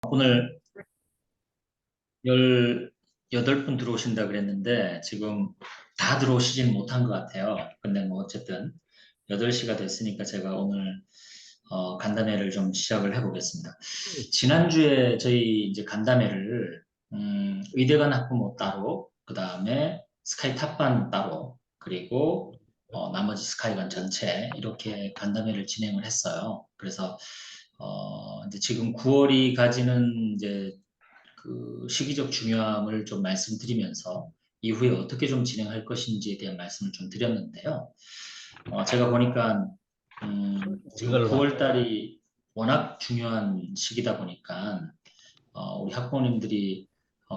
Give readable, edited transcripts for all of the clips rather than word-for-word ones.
오늘 18분 들어오신다 그랬는데 지금 다 들어오시진 못한 것 같아요. 근데 뭐 어쨌든 8시가 됐으니까 제가 오늘 간담회를 좀 시작을 해보겠습니다. 지난주에 저희 이제 간담회를 의대간 학부모 따로, 그 다음에 스카이 탑반 따로, 그리고 나머지 스카이관 전체 이렇게 간담회를 진행을 했어요. 그래서 이제 지금 9월이 가지는 이제 그 시기적 중요함을 좀 말씀드리면서 이후에 어떻게 좀 진행할 것인지에 대한 말씀을 좀 드렸는데요. 제가 보니까 지금 이걸로 9월 달이 워낙 중요한 시기다 보니까 우리 학부모님들이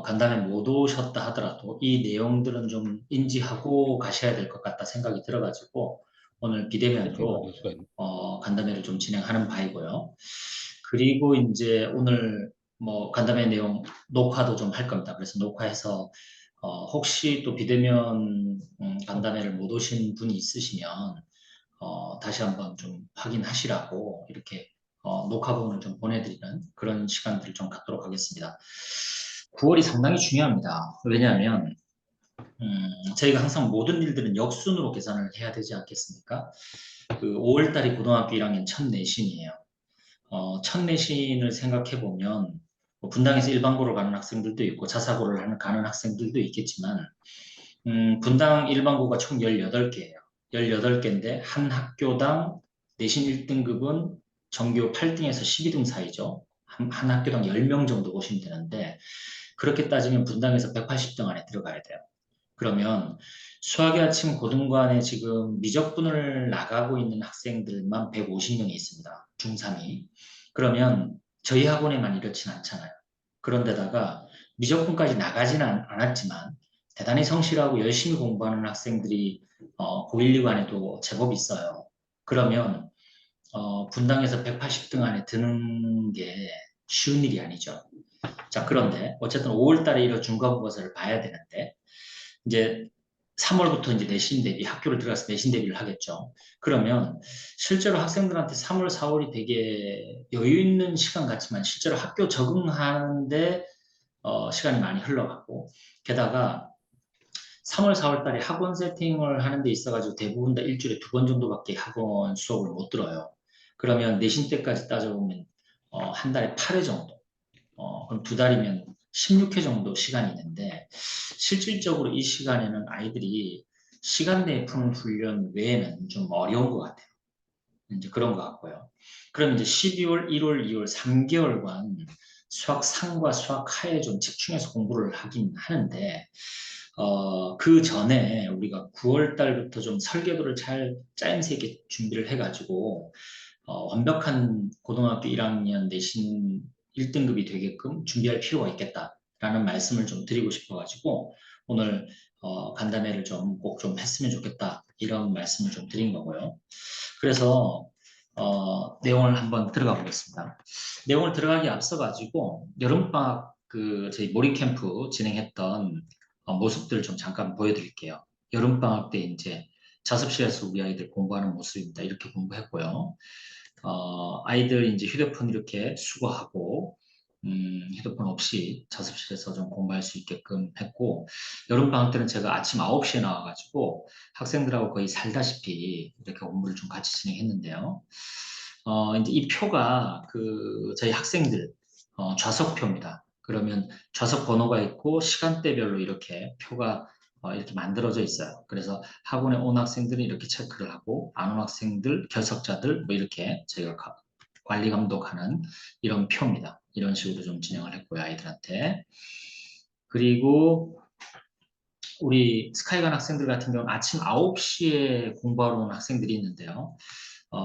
간담회 못 오셨다 하더라도 이 내용들은 좀 인지하고 가셔야 될 것 같다 생각이 들어가지고 오늘 세팅을 비대면으로 할 수가 있네. 간담회를 좀 진행하는 바이고요. 그리고 이제 오늘 뭐 간담회 내용 녹화도 좀 할 겁니다. 그래서 녹화해서 혹시 또 비대면 간담회를 못 오신 분이 있으시면 다시 한번 좀 확인하시라고 이렇게 녹화본을 좀 보내드리는 그런 시간들을 좀 갖도록 하겠습니다. 9월이 상당히 중요합니다. 왜냐하면 저희가 항상 모든 일들은 역순으로 계산을 해야 되지 않겠습니까? 그 5월 달이 고등학교 1학년 첫 내신이에요. 첫 내신을 생각해 보면 뭐 분당에서 일반고를 가는 학생들도 있고 자사고를 가는 학생들도 있겠지만 분당 일반고가 총 18개예요. 18개인데 한 학교당 내신 1등급은 전교 8등에서 12등 사이죠. 한 학교당 10명 정도 보시면 되는데 그렇게 따지면 분당에서 180등 안에 들어가야 돼요. 그러면 수학의 아침 고등관에 지금 미적분을 나가고 있는 학생들만 150명이 있습니다. 중3이. 그러면 저희 학원에만 이렇진 않잖아요. 그런데다가 미적분까지 나가지는 않았지만 대단히 성실하고 열심히 공부하는 학생들이 912 안에도 제법 있어요. 그러면 분당에서 180등 안에 드는 게 쉬운 일이 아니죠. 자, 그런데 어쨌든 5월 달에 이런 중간고사를 봐야 되는데 이제 3월부터 이제 내신 대비, 학교를 들어가서 내신 대비를 하겠죠. 그러면 실제로 학생들한테 3월, 4월이 되게 여유 있는 시간 같지만 실제로 학교 적응하는데 시간이 많이 흘러가고 게다가 3월, 4월 달에 학원 세팅을 하는 데 있어가지고 대부분 다 일주일에 2번 정도밖에 학원 수업을 못 들어요. 그러면 내신 때까지 따져보면 한 달에 8회 정도. 그럼 2달이면 16회 정도 시간이 있는데 실질적으로 이 시간에는 아이들이 시간 내에 푸는 훈련 외에는 좀 어려운 것 같아요. 이제 그런 것 같고요. 그럼 이제 12월, 1월, 2월 3개월간 수학 상과 수학 하에 좀 집중해서 공부를 하긴 하는데 그 전에 우리가 9월 달부터 좀 설계도를 잘 짜임새 있게 준비를 해가지고 완벽한 고등학교 1학년 내신 1등급이 되게끔 준비할 필요가 있겠다라는 말씀을 좀 드리고 싶어가지고 오늘 간담회를 좀 꼭 좀 했으면 좋겠다 이런 말씀을 좀 드린 거고요. 그래서 내용을 한번 들어가 보겠습니다. 내용을 들어가기 앞서가지고 여름방학 그 저희 몰입 캠프 진행했던 모습들 좀 잠깐 보여드릴게요. 여름방학 때 이제 자습실에서 우리 아이들 공부하는 모습입니다. 이렇게 공부했고요. 아이들 이제 휴대폰 이렇게 수거하고, 휴대폰 없이 자습실에서 좀 공부할 수 있게끔 했고, 여름방학 때는 제가 아침 9시에 나와가지고 학생들하고 거의 살다시피 이렇게 공부를 좀 같이 진행했는데요. 이제 이 표가 그 저희 학생들 좌석표입니다. 그러면 좌석 번호가 있고 시간대별로 이렇게 표가 이렇게 만들어져 있어요. 그래서 학원에 온 학생들은 이렇게 체크를 하고 안 온 학생들, 결석자들 뭐 이렇게 저희가 관리 감독하는 이런 표입니다. 이런 식으로 좀 진행을 했고요, 아이들한테. 그리고 우리 스카이관 학생들 같은 경우는 아침 9시에 공부하러 온 학생들이 있는데요.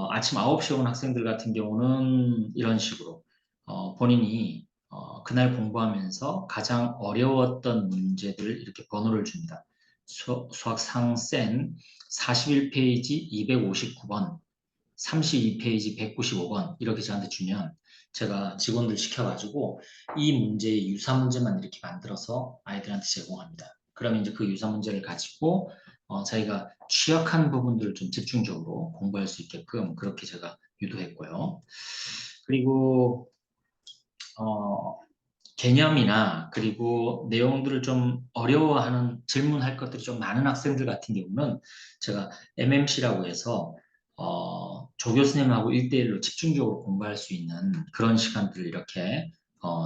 아침 9시에 온 학생들 같은 경우는 이런 식으로 본인이 그날 공부하면서 가장 어려웠던 문제들을 이렇게 번호를 줍니다. 수학 상센 41페이지 259번, 32페이지 195번 이렇게 저한테 주면 제가 직원들 시켜가지고 이 문제의 유사 문제만 이렇게 만들어서 아이들한테 제공합니다. 그러면 이제 그 유사 문제를 가지고 저희가 취약한 부분들을 좀 집중적으로 공부할 수 있게끔 그렇게 제가 유도했고요. 그리고 어, 개념이나 그리고 내용들을 좀 어려워하는 질문할 것들이 좀 많은 학생들 같은 경우는 제가 MMC라고 해서 조 교수님하고 1대1로 집중적으로 공부할 수 있는 그런 시간들을 이렇게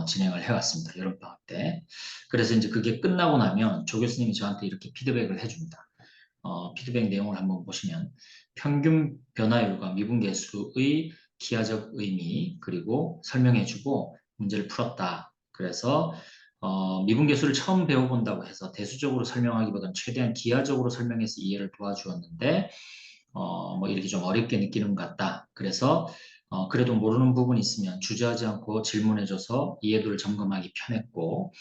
진행을 해왔습니다. 여름방학 때. 그래서 이제 그게 끝나고 나면 조 교수님이 저한테 이렇게 피드백을 해줍니다. 피드백 내용을 한번 보시면 평균 변화율과 미분계수의 기하적 의미 그리고 설명해주고 문제를 풀었다. 그래서 미분계수를 처음 배워본다고 해서 대수적으로 설명하기보다는 최대한 기하적으로 설명해서 이해를 도와주었는데 뭐 이렇게 좀 어렵게 느끼는 것 같다. 그래서 그래도 모르는 부분이 있으면 주저하지 않고 질문해줘서 이해도를 점검하기 편했고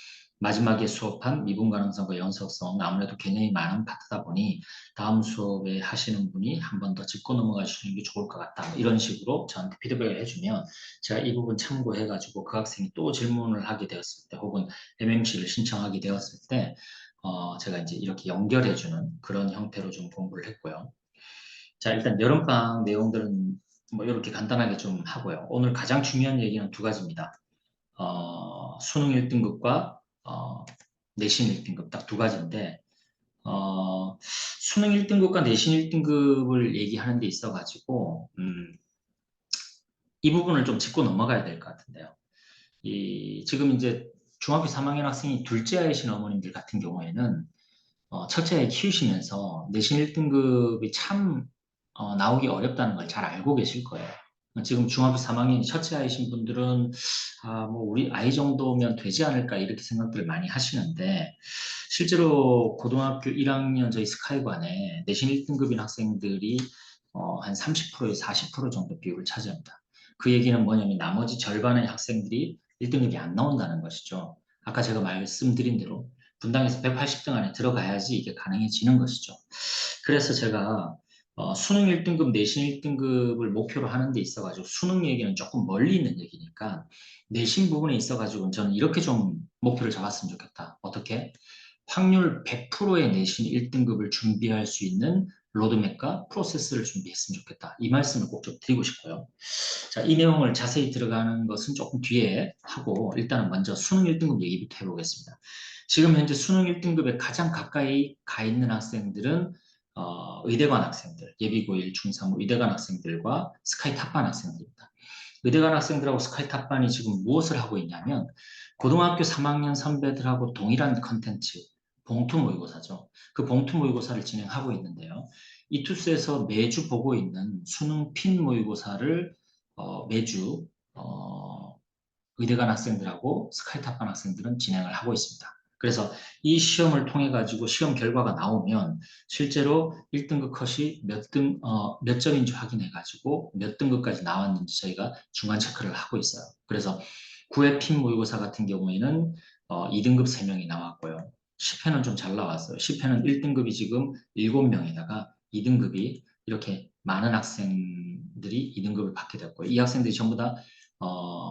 마지막에 수업한 미분 가능성과 연속성 아무래도 개념이 많은 파트다 보니 다음 수업에 하시는 분이 한 번 더 짚고 넘어가시는 게 좋을 것 같다. 뭐 이런 식으로 저한테 피드백을 해주면 제가 이 부분 참고해가지고 그 학생이 또 질문을 하게 되었을 때 혹은 MMC를 신청하게 되었을 때 제가 이제 이렇게 연결해주는 그런 형태로 좀 공부를 했고요. 자, 일단 여름방학 내용들은 뭐 이렇게 간단하게 좀 하고요. 오늘 가장 중요한 얘기는 두 가지입니다. 수능 1등급과 내신 1등급 딱 두 가지인데 수능 1등급과 내신 1등급을 얘기하는 데 있어가지고 이 부분을 좀 짚고 넘어가야 될 것 같은데요. 지금 이제 중학교 3학년 학생이 둘째 아이신 어머님들 같은 경우에는 첫째 아이 키우시면서 내신 1등급이 참 나오기 어렵다는 걸 잘 알고 계실 거예요. 지금 중학교 3학년이 첫째 아이신 분들은 뭐 우리 아이 정도면 되지 않을까 이렇게 생각들을 많이 하시는데 실제로 고등학교 1학년 저희 스카이관에 내신 1등급인 학생들이 한 30%에서 40% 정도 비율을 차지합니다. 그 얘기는 뭐냐면 나머지 절반의 학생들이 1등급이 안 나온다는 것이죠. 아까 제가 말씀드린 대로 분당에서 180등 안에 들어가야지 이게 가능해지는 것이죠. 그래서 제가 수능 1등급, 내신 1등급을 목표로 하는 데 있어가지고 수능 얘기는 조금 멀리 있는 얘기니까 내신 부분에 있어가지고 저는 이렇게 좀 목표를 잡았으면 좋겠다. 어떻게? 확률 100%의 내신 1등급을 준비할 수 있는 로드맵과 프로세스를 준비했으면 좋겠다. 이 말씀을 꼭 좀 드리고 싶고요. 자, 이 내용을 자세히 들어가는 것은 조금 뒤에 하고 일단은 먼저 수능 1등급 얘기부터 해보겠습니다. 지금 현재 수능 1등급에 가장 가까이 가 있는 학생들은 의대관 학생들, 예비고 1, 중3 의대관 학생들과 스카이 탑반 학생들입니다. 의대관 학생들하고 스카이 탑반이 지금 무엇을 하고 있냐면 고등학교 3학년 선배들하고 동일한 컨텐츠, 봉투 모의고사죠. 그 봉투 모의고사를 진행하고 있는데요. 이 투스에서 매주 보고 있는 수능 핀 모의고사를 매주 의대관 학생들하고 스카이탑반 학생들은 진행을 하고 있습니다. 그래서 이 시험을 통해 가지고 시험 결과가 나오면 실제로 1등급 컷이 몇 점인지 확인해 가지고 몇 등급까지 나왔는지 저희가 중간 체크를 하고 있어요. 그래서 9회 핀 모의고사 같은 경우에는 2등급 3명이 나왔고요. 10회는 좀 잘 나왔어요. 10회는 1등급이 지금 7명에다가 2등급이 이렇게 많은 학생들이 2등급을 받게 됐고요. 이 학생들이 전부 다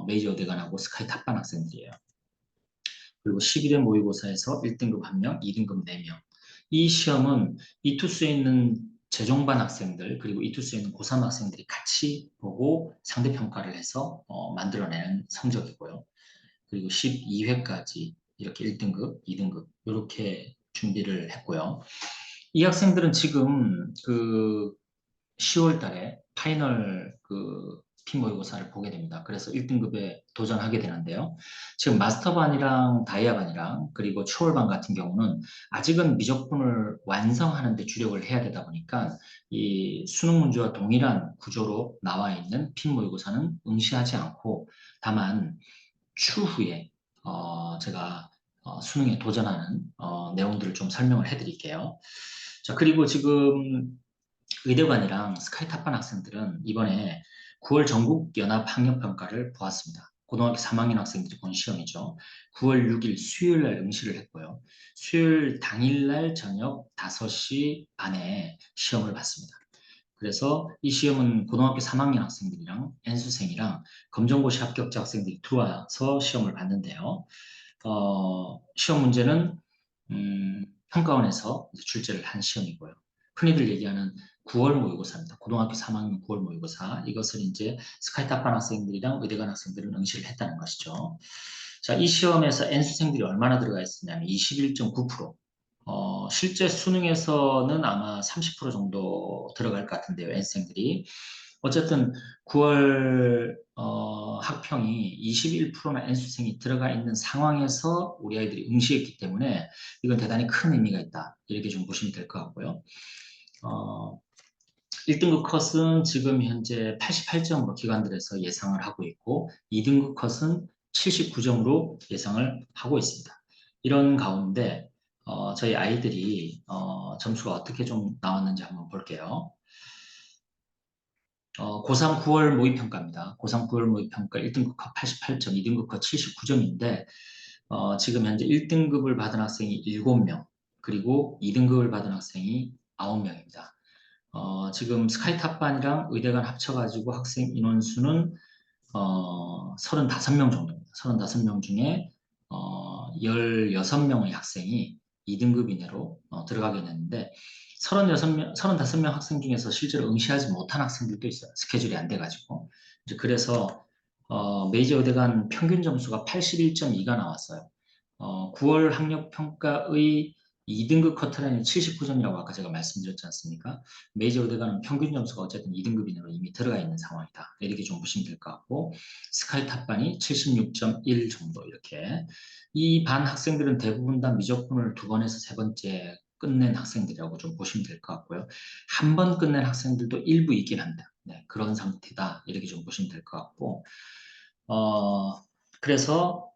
메이저 대관하고 스카이 탑반 학생들이에요. 그리고 11회 모의고사에서 1등급 1명, 2등급 4명. 이 시험은 이투스에 있는 재종반 학생들 그리고 이투스에 있는 고3 학생들이 같이 보고 상대평가를 해서 만들어내는 성적이고요. 그리고 12회까지 이렇게 1등급, 2등급 이렇게 준비를 했고요. 이 학생들은 지금 그 10월 달에 파이널 그 피모의고사를 보게 됩니다. 그래서 1등급에 도전하게 되는데요. 지금 마스터반이랑 다이아반이랑 그리고 초월반 같은 경우는 아직은 미적분을 완성하는 데 주력을 해야 되다 보니까 이 수능 문제와 동일한 구조로 나와 있는 피모의고사는 응시하지 않고 다만 추후에 제가 수능에 도전하는 내용들을 좀 설명을 해드릴게요. 자, 그리고 지금 의대관이랑 스카이 탑반 학생들은 이번에 9월 전국 연합 학력 평가를 보았습니다. 고등학교 3학년 학생들이 본 시험이죠. 9월 6일 수요일 날 응시를 했고요. 수요일 당일 날 저녁 5시 반에 시험을 봤습니다. 그래서 이 시험은 고등학교 3학년 학생들이랑 N수생이랑 검정고시 합격자 학생들이 들어와서 시험을 봤는데요. 시험 문제는 평가원에서 출제를 한 시험이고요. 흔히들 얘기하는 9월 모의고사입니다. 고등학교 3학년 9월 모의고사. 이것을 이제 스카이탑반 학생들이랑 의대간 학생들은 응시를 했다는 것이죠. 자, 이 시험에서 N수생들이 얼마나 들어가 있었냐면 21.9%. 실제 수능에서는 아마 30% 정도 들어갈 것 같은데요, N수생들이. 어쨌든 9월 학평이 21%나 N수생이 들어가 있는 상황에서 우리 아이들이 응시했기 때문에 이건 대단히 큰 의미가 있다. 이렇게 좀 보시면 될 것 같고요. 어, 1등급 컷은 지금 현재 88점으로 기관들에서 예상을 하고 있고 2등급 컷은 79점으로 예상을 하고 있습니다. 이런 가운데 저희 아이들이 점수가 어떻게 좀 나왔는지 한번 볼게요. 고3 9월 모의평가입니다. 고3 9월 모의평가 1등급 컷 88점, 2등급 컷 79점인데 지금 현재 1등급을 받은 학생이 7명, 그리고 2등급을 받은 학생이 9명입니다. 지금 스카이탑반이랑 의대간 합쳐가지고 학생 인원수는 35명 정도입니다. 35명 중에 16명의 학생이 2등급 이내로 들어가게 됐는데 36명, 35명 학생 중에서 실제로 응시하지 못한 학생들도 있어요. 스케줄이 안 돼가지고. 이제 그래서 메이저 의대간 평균 점수가 81.2가 나왔어요. 9월 학력평가의 2등급 커트라인이 79점이라고 아까 제가 말씀드렸지 않습니까? 메이저 의대가는 평균 점수가 어쨌든 2등급 이내로 이미 들어가 있는 상황이다. 이렇게 좀 보시면 될 것 같고 스카이 탑반이 76.1 정도 이렇게 이 반 학생들은 대부분 다 미적분을 2번에서 3번째 끝낸 학생들이라고 좀 보시면 될 것 같고요. 한 번 끝낸 학생들도 일부 있긴 합니다. 네, 그런 상태다. 이렇게 좀 보시면 될 것 같고 그래서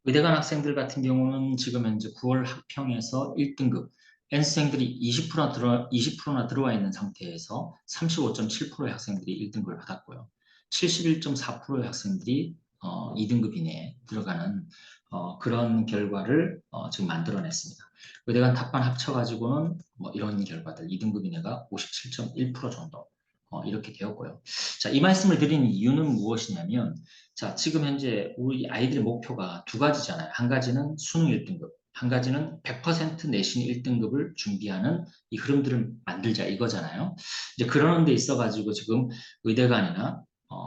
의대간 학생들 같은 경우는 지금 현재 9월 학평에서 1등급 N수생들이 20%나 들어와 있는 상태에서 35.7%의 학생들이 1등급을 받았고요. 71.4%의 학생들이 2등급 이내에 들어가는 그런 결과를 지금 만들어냈습니다. 의대간 탑반 합쳐가지고는 뭐 이런 결과들 2등급 이내가 57.1% 정도 이렇게 되었고요. 자, 이 말씀을 드리는 이유는 무엇이냐면 자, 지금 현재 우리 아이들의 목표가 두 가지잖아요. 한 가지는 수능 1등급, 한 가지는 100% 내신 1등급을 준비하는 이 흐름들을 만들자 이거잖아요. 이제 그러는 데 있어가지고 지금 의대간이나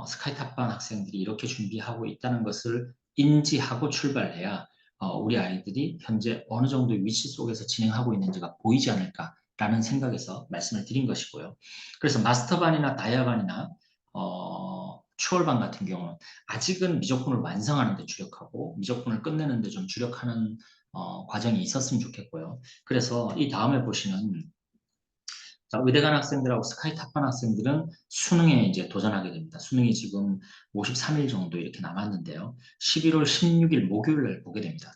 스카이탑반 학생들이 이렇게 준비하고 있다는 것을 인지하고 출발해야 우리 아이들이 현재 어느 정도 위치 속에서 진행하고 있는지가 보이지 않을까라는 생각에서 말씀을 드린 것이고요. 그래서 마스터반이나 다이아반이나 추월반 같은 경우는 아직은 미적분을 완성하는 데 주력하고 미적분을 끝내는 데 좀 주력하는 과정이 있었으면 좋겠고요. 그래서 이 다음에 보시는 자, 의대간 학생들하고 스카이탑반 학생들은 수능에 이제 도전하게 됩니다. 수능이 지금 53일 정도 이렇게 남았는데요. 11월 16일 목요일 날 보게 됩니다.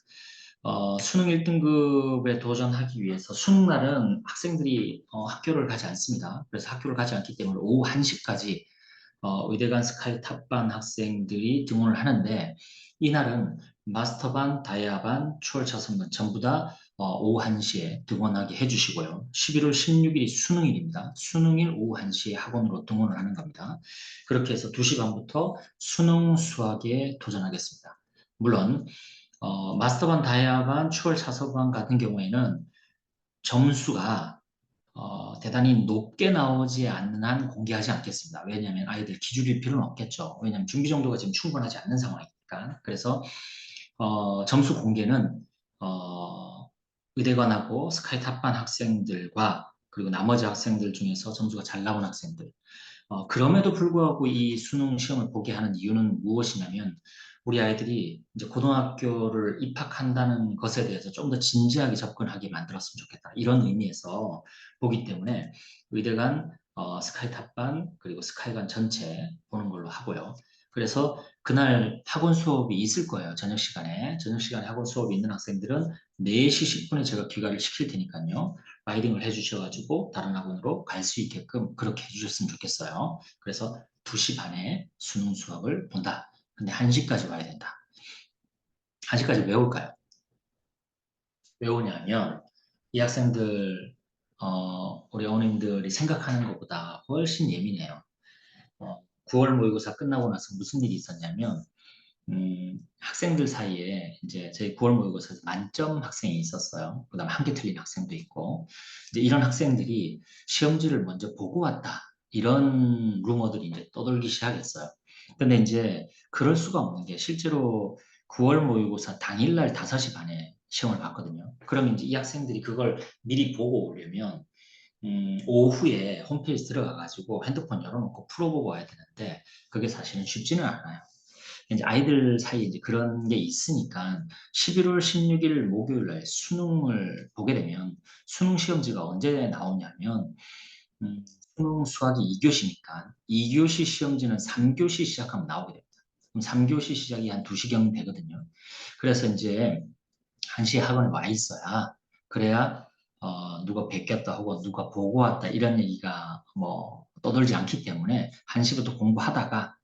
수능 1등급에 도전하기 위해서 수능 날은 학생들이 학교를 가지 않습니다. 그래서 학교를 가지 않기 때문에 오후 1시까지 의대간 스카이 탑반 학생들이 등원을 하는데 이날은 마스터반, 다이아반, 추월 차선반 전부 다 오후 1시에 등원하게 해주시고요. 11월 16일이 수능일입니다. 수능일 오후 1시에 학원으로 등원을 하는 겁니다. 그렇게 해서 2시 반부터 수능 수학에 도전하겠습니다. 물론 마스터반, 다이아반, 추월 차선반 같은 경우에는 점수가 대단히 높게 나오지 않는 한 공개하지 않겠습니다. 왜냐하면 아이들 기죽일 필요는 없겠죠. 왜냐하면 준비 정도가 지금 충분하지 않는 상황이니까. 그래서 점수 공개는 의대관하고 스카이 탑반 학생들과 그리고 나머지 학생들 중에서 점수가 잘 나온 학생들 그럼에도 불구하고 이 수능 시험을 보게 하는 이유는 무엇이냐면 우리 아이들이 이제 고등학교를 입학한다는 것에 대해서 좀 더 진지하게 접근하게 만들었으면 좋겠다. 이런 의미에서 보기 때문에 의대간, 스카이탑반, 그리고 스카이관 전체 보는 걸로 하고요. 그래서 그날 학원 수업이 있을 거예요. 저녁 시간에. 저녁 시간에 학원 수업이 있는 학생들은 4시 10분에 제가 귀가를 시킬 테니까요. 라이딩을 해주셔가지고 다른 학원으로 갈 수 있게끔 그렇게 해주셨으면 좋겠어요. 그래서 2시 반에 수능 수업을 본다. 근데 1시까지 와야 된다. 1시까지 왜 올까요? 왜 오냐면 이 학생들 우리 어머님들이 생각하는 것보다 훨씬 예민해요. 9월 모의고사 끝나고 나서 무슨 일이 있었냐면 학생들 사이에 이제 저희 9월 모의고사에서 만점 학생이 있었어요. 그다음 한 개 틀린 학생도 있고, 이제 이런 학생들이 시험지를 먼저 보고 왔다. 이런 루머들이 이제 떠돌기 시작했어요. 근데 이제 그럴 수가 없는 게 실제로 9월 모의고사 당일날 5시 반에 시험을 봤거든요. 그러면 이제 이 학생들이 그걸 미리 보고 오려면 오후에 홈페이지 들어가가지고 핸드폰 열어놓고 풀어보고 와야 되는데 그게 사실은 쉽지는 않아요. 이제 아이들 사이에 이제 그런 게 있으니까 11월 16일 목요일 날 수능을 보게 되면 수능 시험지가 언제 나오냐면 음, 수능 수학이 2교시니까 2교시 시험지는 3교시 시작하면 나오게 됩니다. 그럼 3교시 시작이 한 2시경 되거든요. 그래서 이제 1시에 학원에 와 있어야 그래야 누가 베꼈다 혹은 누가 보고 왔다 이런 얘기가 뭐 떠돌지 않기 때문에 1시부터 공부하다가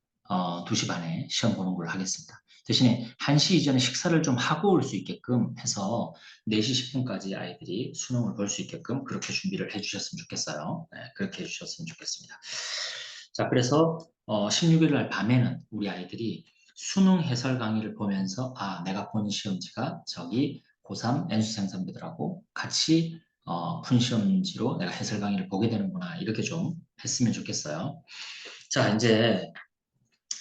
2시 반에 시험 보는 걸로 하겠습니다. 대신에 1시 이전에 식사를 좀 하고 올 수 있게끔 해서 4시 10분까지 아이들이 수능을 볼 수 있게끔 그렇게 준비를 해주셨으면 좋겠어요. 네, 그렇게 해주셨으면 좋겠습니다. 자, 그래서 16일 날 밤에는 우리 아이들이 수능 해설 강의를 보면서 내가 본 시험지가 저기 고3 N수생 선배들하고 같이 푼 시험지로 내가 해설 강의를 보게 되는구나 이렇게 좀 했으면 좋겠어요. 자, 이제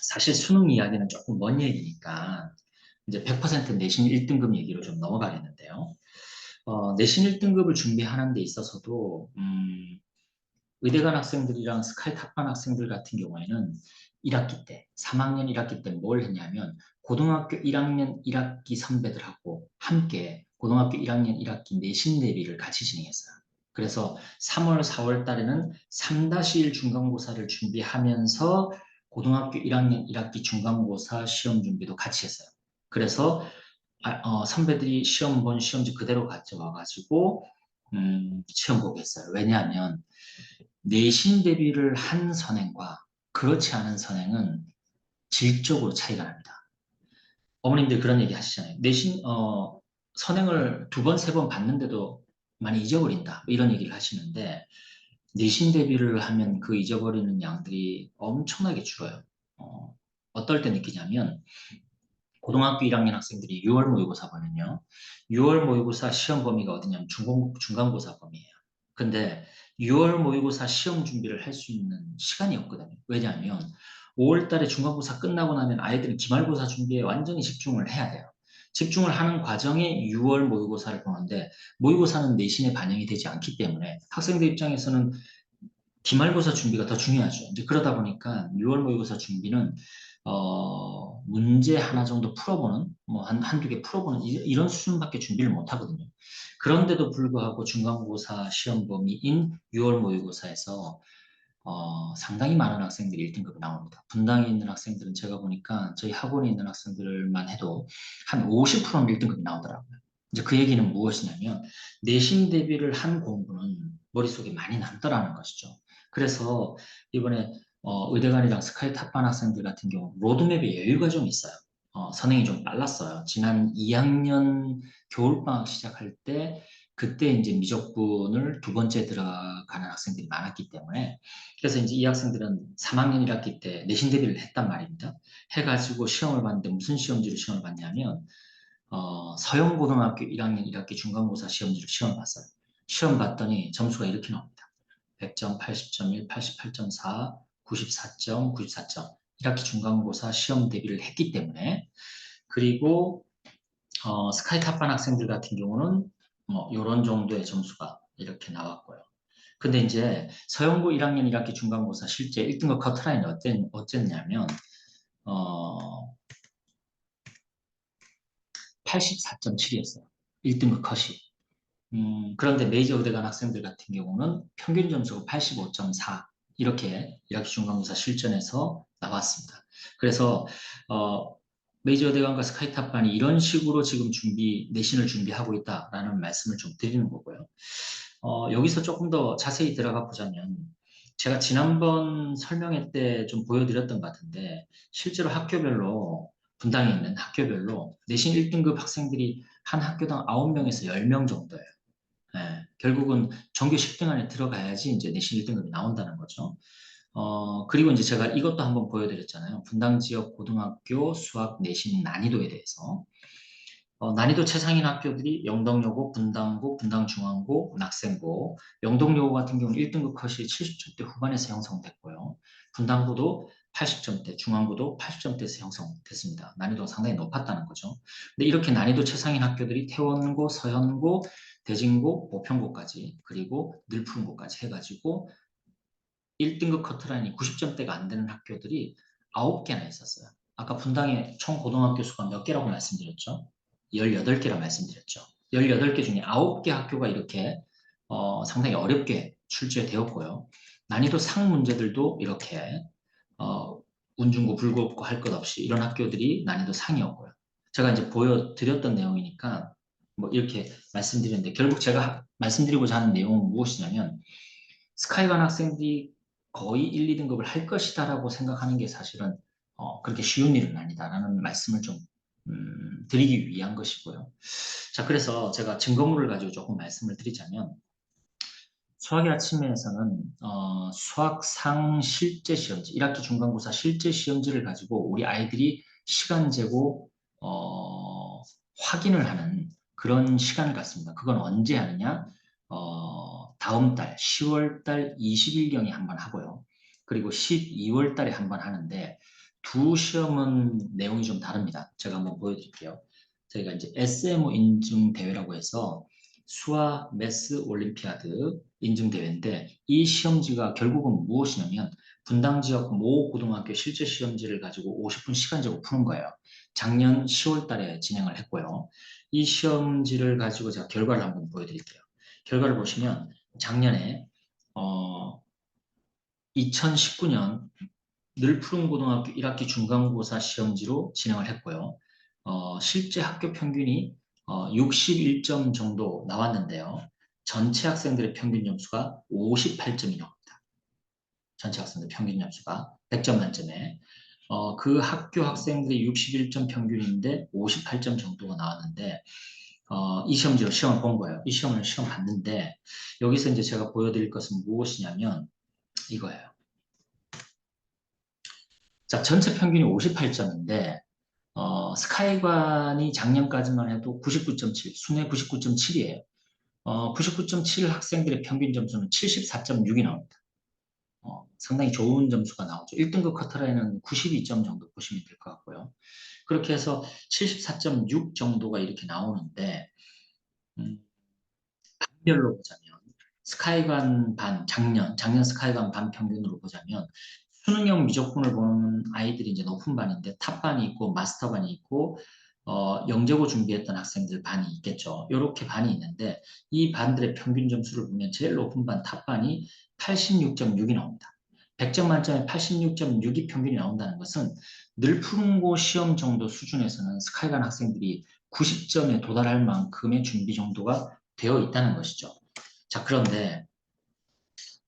사실 수능 이야기는 조금 먼 얘기니까 이제 100% 내신 1등급 얘기로 좀 넘어가겠는데요. 내신 1등급을 준비하는 데 있어서도 의대간 학생들이랑 스카이 탑반 학생들 같은 경우에는 1학기 때, 3학년 1학기 때 뭘 했냐면 고등학교 1학년 1학기 선배들하고 함께 고등학교 1학년 1학기 내신 대비를 같이 진행했어요. 그래서 3월, 4월 달에는 3-1 중간고사를 준비하면서 고등학교 1학년 1학기 중간고사 시험 준비도 같이 했어요. 그래서 선배들이 시험 본 시험지 그대로 가져와가지고 시험 보게 했어요. 왜냐하면 내신 대비를 한 선행과 그렇지 않은 선행은 질적으로 차이가 납니다. 어머님들 그런 얘기 하시잖아요. 선행을 2번, 3번 봤는데도 많이 잊어버린다. 이런 얘기를 하시는데 내신 대비를 하면 그 잊어버리는 양들이 엄청나게 줄어요. 어떨 때 느끼냐면 고등학교 1학년 학생들이 6월 모의고사 보면요. 6월 모의고사 시험 범위가 어디냐면 중간고사 범위예요. 근데 6월 모의고사 시험 준비를 할 수 있는 시간이 없거든요. 왜냐하면 5월 달에 중간고사 끝나고 나면 아이들은 기말고사 준비에 완전히 집중을 해야 돼요. 집중을 하는 과정에 6월 모의고사를 보는데 모의고사는 내신에 반영이 되지 않기 때문에 학생들 입장에서는 기말고사 준비가 더 중요하죠. 이제 그러다 보니까 6월 모의고사 준비는 문제 하나 정도 풀어보는 뭐 한두 개 풀어보는 이런 수준밖에 준비를 못 하거든요. 그런데도 불구하고 중간고사 시험 범위인 6월 모의고사에서 상당히 많은 학생들이 1등급이 나옵니다. 분당에 있는 학생들은 제가 보니까 저희 학원에 있는 학생들만 해도 한 50%는 1등급이 나오더라고요. 이제 그 얘기는 무엇이냐면 내신 대비를 한 공부는 머릿속에 많이 남더라는 것이죠. 그래서 이번에 의대간이랑 스카이 탑반 학생들 같은 경우 로드맵에 여유가 좀 있어요. 선행이 좀 빨랐어요. 지난 2학년 겨울방학 시작할 때 그때 이제 미적분을 2번째 들어가는 학생들이 많았기 때문에 그래서 이제 이 학생들은 3학년 1학기 때 내신 대비를 했단 말입니다. 해가지고 시험을 봤는데 무슨 시험지로 시험을 봤냐면 서영고등학교 1학년 1학기 중간고사 시험지로 시험을 봤어요. 시험 봤더니 점수가 이렇게 나옵니다. 100점, 80점 1, 88.4, 94점, 94점. 1학기 중간고사 시험 대비를 했기 때문에 그리고 스카이 탑반 학생들 같은 경우는 뭐 이런 정도의 점수가 이렇게 나왔고요. 근데 이제 서영고 1학년 1학기 중간고사 실제 1등급 커트라인이 어땠냐면 어, 84.7이었어요. 1등급 컷이. 그런데 메이저 의대 간 학생들 같은 경우는 평균 점수가 85.4 이렇게 1학기 중간고사 실전에서 나왔습니다. 그래서 어, 메이저 의대 간과 스카이탑반이 이런 식으로 지금 내신을 준비하고 있다라는 말씀을 좀 드리는 거고요. 여기서 조금 더 자세히 들어가 보자면 제가 지난번 설명회 때 좀 보여드렸던 것 같은데 실제로 학교별로 분당에 있는 학교별로 내신 1등급 학생들이 한 학교당 9명에서 10명 정도예요. 결국은 전교 10등 안에 들어가야지 이제 내신 1등급이 나온다는 거죠. 그리고 이제 제가 이것도 한번 보여드렸잖아요. 분당 지역 고등학교 수학 내신 난이도에 대해서. 난이도 최상인 학교들이 영덕여고, 분당고, 분당중앙고, 낙생고. 영덕여고 같은 경우는 1등급 컷이 70점대 후반에서 형성됐고요. 분당고도 80점대, 중앙고도 80점대에서 형성됐습니다. 난이도가 상당히 높았다는 거죠. 근데 이렇게 난이도 최상인 학교들이 태원고, 서현고, 대진고, 보편고까지, 그리고 늘푸른고까지 해가지고 1등급 커트라인이 90점대가 안 되는 학교들이 9개나 있었어요. 아까 분당의 총 고등학교 수가 몇 개라고 말씀드렸죠? 18개라 말씀드렸죠. 18개 중에 9개 학교가 이렇게 상당히 어렵게 출제되었고요. 난이도 상 문제들도 이렇게 어, 운중고 불고없고 할 것 없이 이런 학교들이 난이도 상이었고요. 제가 이제 보여드렸던 내용이니까 뭐 이렇게 말씀드렸는데 결국 제가 말씀드리고자 하는 내용은 무엇이냐면 스카이반 학생들이 거의 1, 2등급을 할 것이다라고 생각하는 게 사실은 그렇게 쉬운 일은 아니다라는 말씀을 좀 드리기 위한 것이고요. 자, 그래서 제가 증거물을 가지고 조금 말씀을 드리자면 수학의 아침에서는 수학상 실제 시험지, 1학기 중간고사 실제 시험지를 가지고 우리 아이들이 시간 재고 확인을 하는 그런 시간을 갖습니다. 그건 언제 하느냐? 다음 달 10월 달 20일경에 한 번 하고요. 그리고 12월 달에 한 번 하는데 두 시험은 내용이 좀 다릅니다. 제가 한번 보여드릴게요. 저희가 이제 SMO 인증 대회라고 해서 수학 매스 올림피아드 인증대회인데 이 시험지가 결국은 무엇이냐면 분당 지역 모 고등학교 실제 시험지를 가지고 50분 시간 제고 푸는 거예요. 작년 10월 달에 진행을 했고요. 이 시험지를 가지고 제가 결과를 한번 보여드릴게요. 결과를 보시면 작년에 2019년 늘푸른고등학교 1학기 중간고사 시험지로 진행을 했고요. 실제 학교 평균이 61점 정도 나왔는데요. 전체 학생들의 평균 점수가 58점이 나옵니다. 전체 학생들 평균 점수가 100점 만점에 그 학교 학생들이 61점 평균인데 58점 정도가 나왔는데 이 시험지로 시험을 본 거예요. 이 시험을 시험 봤는데 여기서 이제 제가 보여드릴 것은 무엇이냐면 이거예요. 자, 전체 평균이 58점인데 스카이관이 작년까지만 해도 99.7, 순회 99.7이에요. 99.7 학생들의 평균 점수는 74.6이 나옵니다. 상당히 좋은 점수가 나오죠. 1등급 커트라인은 92점 정도 보시면 될 것 같고요. 그렇게 해서 74.6 정도가 이렇게 나오는데 음, 반별로 보자면 스카이관 반 작년 스카이관 반 평균으로 보자면 수능형 미적분을 보는 아이들이 이제 높은 반인데 탑반이 있고 마스터반이 있고 영재고 준비했던 학생들 반이 있겠죠. 이렇게 반이 있는데 이 반들의 평균 점수를 보면 제일 높은 반 탑반이 86.6이 나옵니다. 100점 만점에 86.6이 평균이 나온다는 것은 늘푸른고 시험 정도 수준에서는 스카이관 학생들이 90점에 도달할 만큼의 준비 정도가 되어 있다는 것이죠. 자, 그런데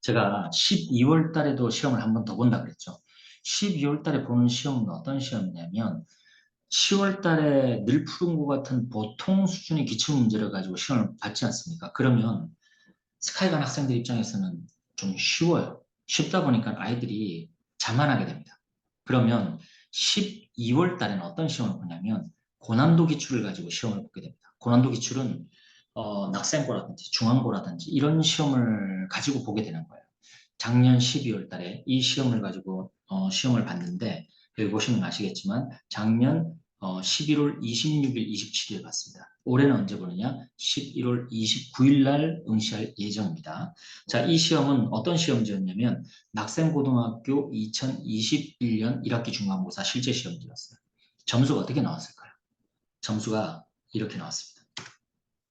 제가 12월 달에도 시험을 한 번 더 본다 그랬죠. 12월 달에 보는 시험은 어떤 시험이냐면 10월 달에 늘 푸른 것 같은 보통 수준의 기출문제를 가지고 시험을 받지 않습니까? 그러면 스카이관 학생들 입장에서는 좀 쉬워요. 쉽다 보니까 아이들이 자만하게 됩니다. 그러면 12월 달에는 어떤 시험을 보냐면 고난도 기출을 가지고 시험을 보게 됩니다. 고난도 기출은 낙생고라든지 중앙고라든지 이런 시험을 가지고 보게 되는 거예요. 작년 12월 달에 이 시험을 가지고 시험을 봤는데 여기 보시면 아시겠지만 작년 11월 26일, 27일 봤습니다. 올해는 언제 보느냐? 11월 29일 날 응시할 예정입니다. 자, 이 시험은 어떤 시험지였냐면 낙생고등학교 2021년 1학기 중간고사 실제 시험지였어요. 점수가 어떻게 나왔을까요? 점수가 이렇게 나왔습니다.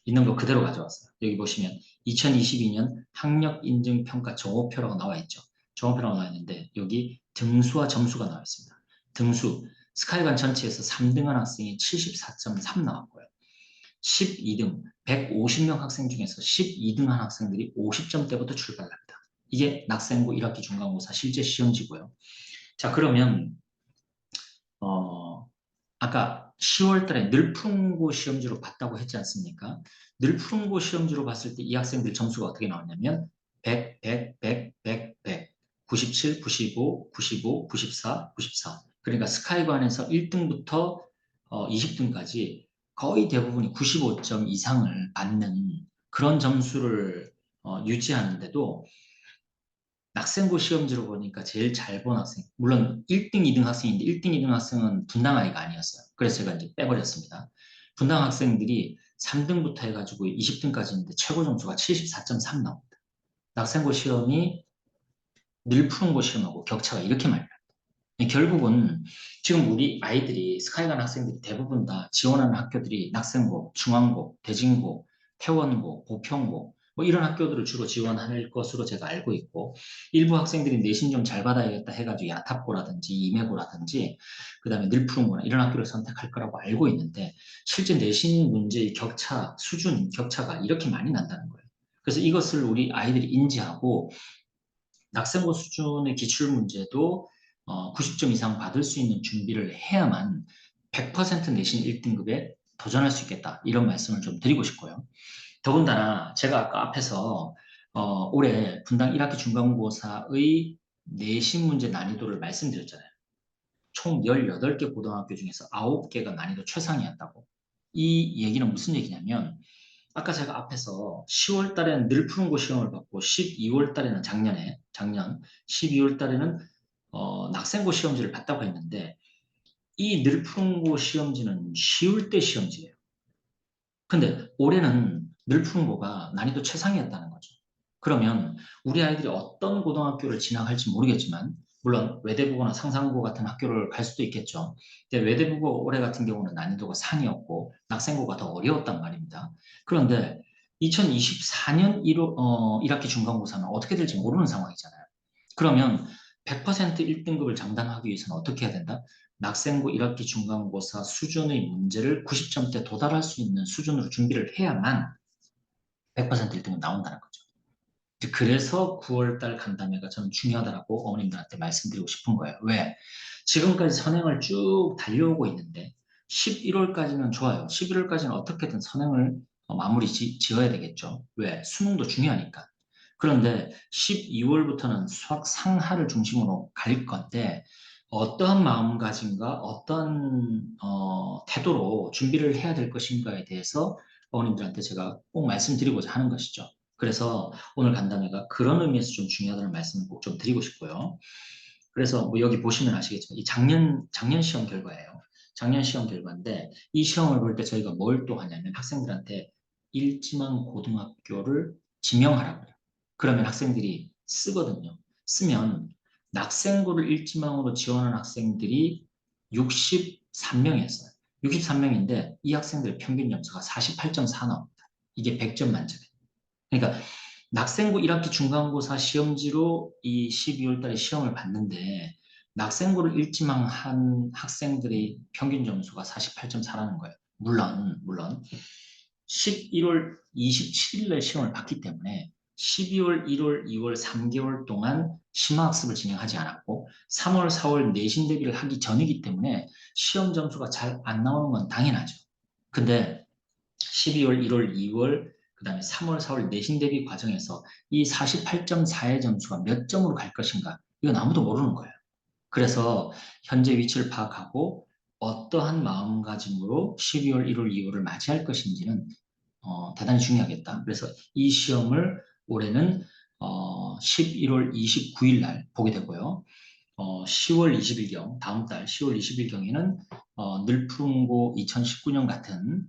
있는 거 그대로 가져왔어요. 여기 보시면 2022년 학력인증평가 정오표라고 나와 있죠. 정오표라고 나와 있는데 여기 등수와 점수가 나와 있습니다. 등수, 스카이반 전체에서 3등한 학생이 74.3 나왔고요. 12등, 150명 학생 중에서 12등한 학생들이 50점대부터 출발합니다. 이게 낙생고 1학기 중간고사 실제 시험지고요. 자, 그러면 아까 10월 달에 늘푸른고 시험지로 봤다고 했지 않습니까? 늘푸른고 시험지로 봤을 때 이 학생들 점수가 어떻게 나왔냐면 100, 100, 100, 100, 100. 97, 95, 95, 94, 94. 그러니까 스카이관에서 1등부터 20등까지 거의 대부분이 95점 이상을 받는 그런 점수를 유지하는데도 낙생고 시험지로 보니까 제일 잘 본 학생, 물론 1등, 2등 학생인데 1등, 2등 학생은 분당 아이가 아니었어요. 그래서 제가 이제 빼버렸습니다. 분당 학생들이 3등부터 해가지고 20등까지 있는데 최고 점수가 74.3 나옵니다. 낙생고 시험이 늘 푸는 고 시험하고 격차가 이렇게 많이 나요. 결국은 지금 우리 아이들이 스카이관 학생들이 대부분 다 지원하는 학교들이 낙생고, 중앙고, 대진고, 태원고, 보평고 뭐 이런 학교들을 주로 지원할 것으로 제가 알고 있고 일부 학생들이 내신 좀 잘 받아야겠다 해가지고 야탑고라든지 이매고라든지 그다음에 늘푸른고나 이런 학교를 선택할 거라고 알고 있는데 실제 내신 문제의 격차, 수준 격차가 이렇게 많이 난다는 거예요. 그래서 이것을 우리 아이들이 인지하고 낙생고 수준의 기출 문제도 90점 이상 받을 수 있는 준비를 해야만 100% 내신 1등급에 도전할 수 있겠다. 이런 말씀을 좀 드리고 싶고요. 더군다나 제가 아까 앞에서 올해 분당 1학기 중간고사의 내신 문제 난이도를 말씀드렸잖아요. 총 18개 고등학교 중에서 9개가 난이도 최상이었다고. 이 얘기는 무슨 얘기냐면 아까 제가 앞에서 10월 달에는 늘 푸는 고 시험을 받고 12월 달에는 작년 12월 달에는 낙생고 시험지를 봤다고 했는데 이 늘 푸는 고 시험지는 쉬울 때 시험지예요. 근데 올해는 늘 푸는 고가 난이도 최상이었다는 거죠. 그러면 우리 아이들이 어떤 고등학교를 진학할지 모르겠지만 물론 외대부고나 상상고 같은 학교를 갈 수도 있겠죠. 근데 외대부고 올해 같은 경우는 난이도가 상이었고 낙생고가 더 어려웠단 말입니다. 그런데 2024년 1학기 중간고사는 어떻게 될지 모르는 상황이잖아요. 그러면 100% 1등급을 장담하기 위해서는 어떻게 해야 된다? 낙생고 1학기 중간고사 수준의 문제를 90점대 도달할 수 있는 수준으로 준비를 해야만 100% 1등은 나온다는 거죠. 그래서 9월달 간담회가 저는 중요하다고 어머님들한테 말씀드리고 싶은 거예요. 왜? 지금까지 선행을 쭉 달려오고 있는데 11월까지는 좋아요. 11월까지는 어떻게든 선행을 마무리 지어야 되겠죠. 왜? 수능도 중요하니까. 그런데 12월부터는 수학 상하를 중심으로 갈 건데 어떠한 마음가짐과 어떤 태도로 준비를 해야 될 것인가에 대해서 어머님들한테 제가 꼭 말씀드리고자 하는 것이죠. 그래서 오늘 간담회가 그런 의미에서 좀 중요하다는 말씀을 꼭 좀 드리고 싶고요. 그래서 뭐 여기 보시면 아시겠지만 이 작년 시험 결과예요. 작년 시험 결과인데 이 시험을 볼 때 저희가 뭘 또 하냐면 학생들한테 일지망 고등학교를 지명하라고요. 그러면 학생들이 쓰거든요. 쓰면 낙생고를 일지망으로 지원한 학생들이 63명이었어요. 63명인데 이 학생들의 평균 점수가 48.4 나옵니다. 이게 100점 만점에. 그러니까 낙생고 1학기 중간고사 시험지로 이 12월 달에 시험을 봤는데 낙생고를 일지망한 학생들의 평균 점수가 48.4라는 거예요. 물론 11월 27일 날 시험을 봤기 때문에 12월, 1월, 2월 3개월 동안 심화학습을 진행하지 않았고 3월, 4월 내신 대비를 하기 전이기 때문에 시험 점수가 잘 안 나오는 건 당연하죠. 근데 12월, 1월, 2월, 그 다음에 3월, 4월 내신 대비 과정에서 이 48.4의 점수가 몇 점으로 갈 것인가 이건 아무도 모르는 거예요. 그래서 현재 위치를 파악하고 어떠한 마음가짐으로 12월, 1월, 2월을 맞이할 것인지는 대단히 중요하겠다. 그래서 이 시험을 올해는 11월 29일 날 보게 되고요. 10월 20일경, 다음 달 10월 20일경에는 늘푸른고 2019년 같은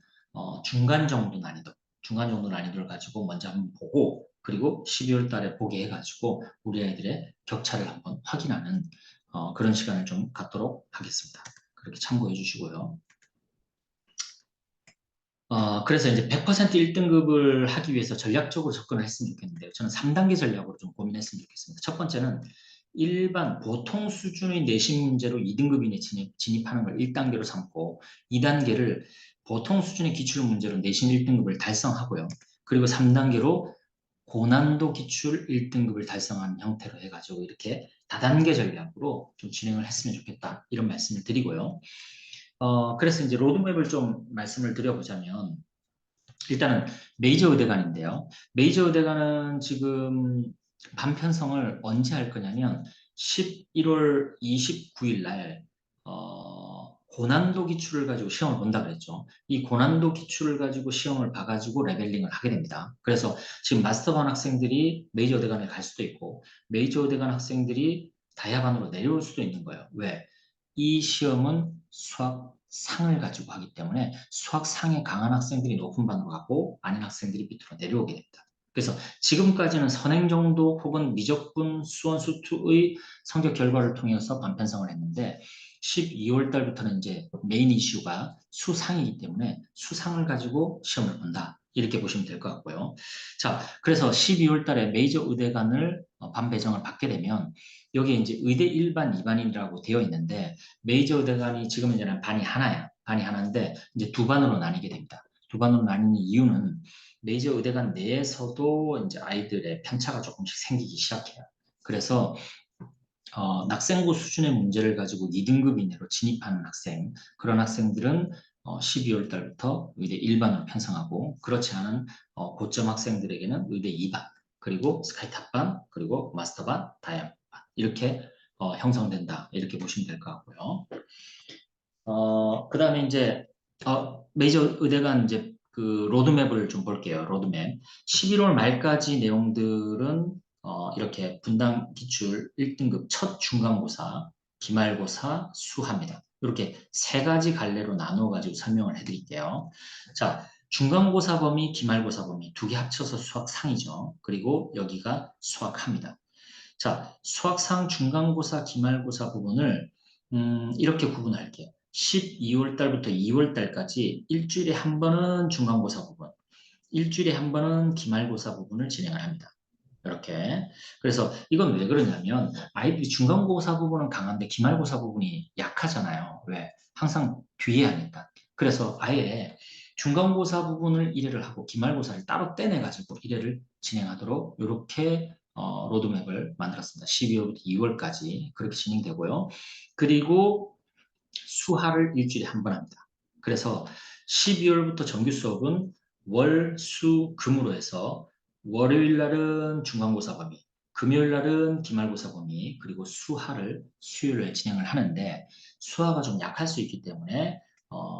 중간 정도 난이도를 가지고 먼저 한번 보고 그리고 12월 달에 보게 해가지고 우리 아이들의 격차를 한번 확인하는 그런 시간을 좀 갖도록 하겠습니다. 그렇게 참고해 주시고요. 그래서 이제 100% 1등급을 하기 위해서 전략적으로 접근을 했으면 좋겠는데요. 저는 3단계 전략으로 좀 고민했으면 좋겠습니다. 첫 번째는 일반 보통 수준의 내신 문제로 2등급 이내 진입하는 걸 1단계로 삼고 2단계를 보통 수준의 기출 문제로 내신 1등급을 달성하고요. 그리고 3단계로 고난도 기출 1등급을 달성하는 형태로 해가지고 이렇게 다단계 전략으로 좀 진행을 했으면 좋겠다. 이런 말씀을 드리고요. 그래서 이제 로드맵을 좀 말씀을 드려보자면 일단은 메이저 의대관인데요. 메이저 의대관은 지금 반편성을 언제 할 거냐면 11월 29일 날 고난도 기출을 가지고 시험을 본다 그랬죠. 이 고난도 기출을 가지고 시험을 봐가지고 레벨링을 하게 됩니다. 그래서 지금 마스터반 학생들이 메이저 의대관에 갈 수도 있고 메이저 의대관 학생들이 다야반으로 내려올 수도 있는 거예요. 왜? 이 시험은 수학상을 가지고 하기 때문에 수학상에 강한 학생들이 높은 반으로 가고 아닌 학생들이 밑으로 내려오게 됩니다. 그래서 지금까지는 선행 정도 혹은 미적분 수원 수투의 성적 결과를 통해서 반편성을 했는데 12월 달부터는 이제 메인 이슈가 수상이기 때문에 수상을 가지고 시험을 본다. 이렇게 보시면 될 것 같고요. 자, 그래서 12월 달에 메이저 의대관을 반배정을 받게 되면 여기에 이제 의대 1반, 2반이라고 되어 있는데 메이저 의대관이 지금 이제는 반이 하나야. 반이 하나인데 이제 두 반으로 나뉘게 됩니다. 두 반으로 나뉘는 이유는 메이저 의대관 내에서도 이제 아이들의 편차가 조금씩 생기기 시작해요. 그래서 낙생고 수준의 문제를 가지고 2등급 이내로 진입하는 학생, 그런 학생들은 12월 달부터 의대 1반으로 편성하고 그렇지 않은 고점 학생들에게는 의대 2반, 그리고 스카이탑반, 그리고 마스터반, 다이아몬드반 이렇게 형성된다. 이렇게 보시면 될 것 같고요. 그 다음에 이제 메이저 의대관 이제 그 로드맵을 좀 볼게요. 로드맵. 11월 말까지 내용들은 이렇게 분당 기출 1등급 첫 중간고사, 기말고사, 수합니다. 이렇게 세 가지 갈래로 나누어 가지고 설명을 해드릴게요. 자, 중간고사 범위, 기말고사 범위 두 개 합쳐서 수학상이죠. 그리고 여기가 수학합니다. 자, 수학상 중간고사, 기말고사 부분을 이렇게 구분할게요. 12월 달부터 2월 달까지 일주일에 한 번은 중간고사 부분, 일주일에 한 번은 기말고사 부분을 진행을 합니다. 이렇게. 그래서 이건 왜 그러냐면 아이들이 중간고사 부분은 강한데 기말고사 부분이 약하잖아요. 왜? 항상 뒤에 하니까. 그래서 아예 중간고사 부분을 1회를 하고 기말고사를 따로 떼내가지고 1회를 진행하도록 이렇게 로드맵을 만들었습니다. 12월부터 2월까지 그렇게 진행되고요. 그리고 수하를 일주일에 한 번 합니다. 그래서 12월부터 정규 수업은 월, 수, 금으로 해서 월요일 날은 중간고사 범위, 금요일 날은 기말고사 범위, 그리고 수하를 수요일에 진행을 하는데 수하가 좀 약할 수 있기 때문에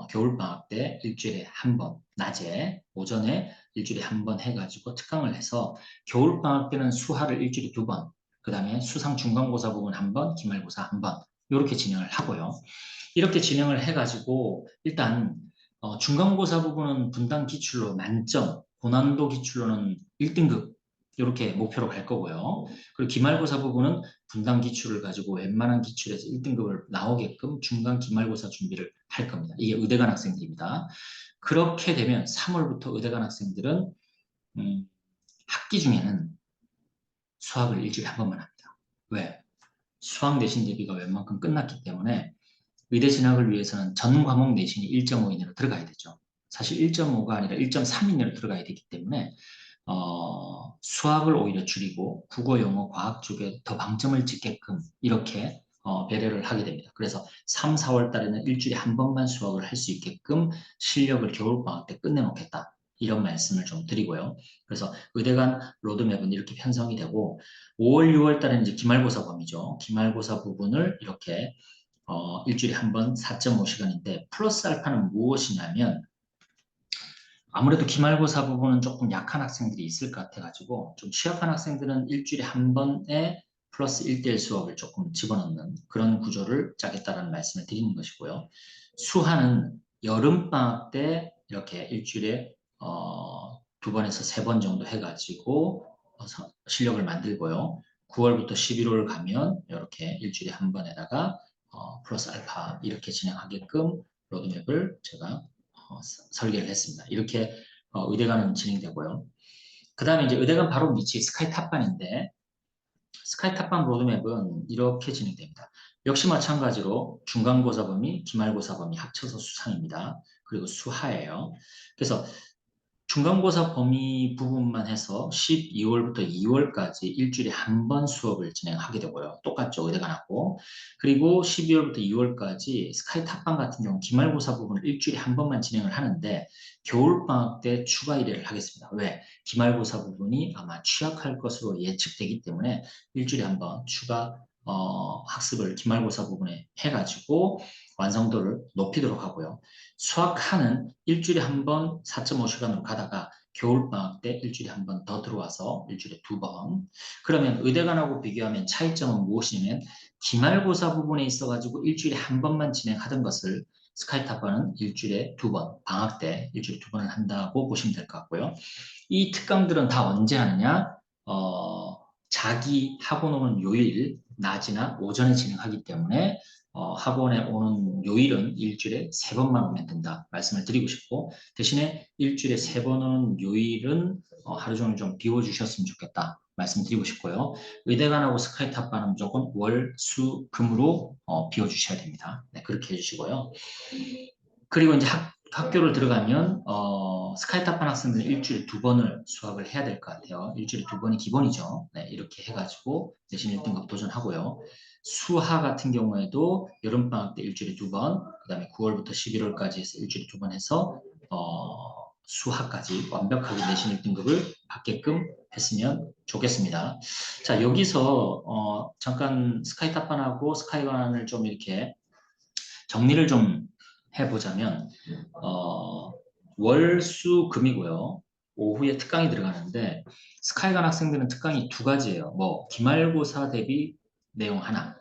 겨울방학 때 일주일에 한 번, 낮에, 오전에 일주일에 한 번 해가지고 특강을 해서 겨울방학 때는 수하를 일주일에 두 번, 그 다음에 수상 중간고사 부분 한 번, 기말고사 한 번, 이렇게 진행을 하고요. 이렇게 진행을 해가지고 일단 중간고사 부분은 분당 기출로 만점, 고난도 기출로는 1등급 이렇게 목표로 갈 거고요. 그리고 기말고사 부분은 분당 기출을 가지고 웬만한 기출에서 1등급을 나오게끔 중간 기말고사 준비를 할 겁니다. 이게 의대관 학생들입니다. 그렇게 되면 3월부터 의대관 학생들은 음, 학기 중에는 수학을 일주일에 한 번만 합니다. 왜? 수학 내신 대비가 웬만큼 끝났기 때문에 의대 진학을 위해서는 전 과목 내신이 1.5 이내로 들어가야 되죠. 사실 1.5가 아니라 1.3 이내로 들어가야 되기 때문에 수학을 오히려 줄이고 국어, 영어, 과학 쪽에 더 방점을 찍게끔 이렇게 배려를 하게 됩니다. 그래서 3, 4월 달에는 일주일에 한 번만 수학을 할 수 있게끔 실력을 겨울방학 때 끝내놓겠다. 이런 말씀을 좀 드리고요. 그래서 의대간 로드맵은 이렇게 편성이 되고 5월, 6월 달에는 이제 기말고사 범위죠. 기말고사 부분을 이렇게 일주일에 한 번 4.5시간인데 플러스 알파는 무엇이냐면 아무래도 기말고사 부분은 조금 약한 학생들이 있을 것 같아가지고 좀 취약한 학생들은 일주일에 한 번에 플러스 1대1 수업을 조금 집어넣는 그런 구조를 짜겠다라는 말씀을 드리는 것이고요. 수하는 여름방학 때 이렇게 일주일에 두 번에서 세 번 정도 해가지고 실력을 만들고요. 9월부터 11월 가면 이렇게 일주일에 한 번에다가 플러스 알파 이렇게 진행하게끔 로드맵을 제가 설계를 했습니다. 이렇게 의대관은 진행되고요. 그 다음에 이제 의대관 바로 밑이 스카이 탑반인데 스카이 탑반 로드맵은 이렇게 진행됩니다. 역시 마찬가지로 중간고사 범위, 기말고사 범위 합쳐서 수상입니다. 그리고 수하예요. 그래서 중간고사 범위 부분만 해서 12월부터 2월까지 일주일에 한 번 수업을 진행하게 되고요. 똑같죠. 의대간하고. 그리고 12월부터 2월까지 스카이 탑반 같은 경우 기말고사 부분을 일주일에 한 번만 진행을 하는데 겨울방학 때 추가 1회를 하겠습니다. 왜? 기말고사 부분이 아마 취약할 것으로 예측되기 때문에 일주일에 한 번 추가 학습을 기말고사 부분에 해가지고 완성도를 높이도록 하고요. 수학하는 일주일에 한 번 4.5시간으로 가다가 겨울방학 때 일주일에 한 번 더 들어와서 일주일에 두 번. 그러면 의대간하고 비교하면 차이점은 무엇이냐면 기말고사 부분에 있어가지고 일주일에 한 번만 진행하던 것을 스카이탑반은 일주일에 두 번, 방학 때 일주일에 두 번을 한다고 보시면 될 것 같고요. 이 특강들은 다 언제 하느냐? 자기 학원 오는 요일, 낮이나 오전에 진행하기 때문에 학원에 오는 요일은 일주일에 세 번만 오면 된다 말씀을 드리고 싶고 대신에 일주일에 세 번 오는 요일은 하루 종일 좀 비워주셨으면 좋겠다 말씀드리고 싶고요. 의대간하고 스카이탑반은 무조건 월, 수, 금으로 비워주셔야 됩니다. 네, 그렇게 해주시고요. 그리고 이제 학교를 들어가면 스카이탑반 학생들은 일주일에 두 번을 수학을 해야 될 것 같아요. 일주일에 두 번이 기본이죠. 네, 이렇게 해가지고 내신 1등급 도전하고요. 수하 같은 경우에도 여름방학 때 일주일에 두 번, 그 다음에 9월부터 11월까지 해서 일주일에 두 번 해서 수하까지 완벽하게 내신 1등급을 받게끔 했으면 좋겠습니다. 자, 여기서 잠깐 스카이탑반하고 스카이반을 좀 이렇게 정리를 좀 해보자면 월수금이고요. 오후에 특강이 들어가는데 스카이간 학생들은 특강이 두 가지예요. 뭐 기말고사 대비 내용 하나,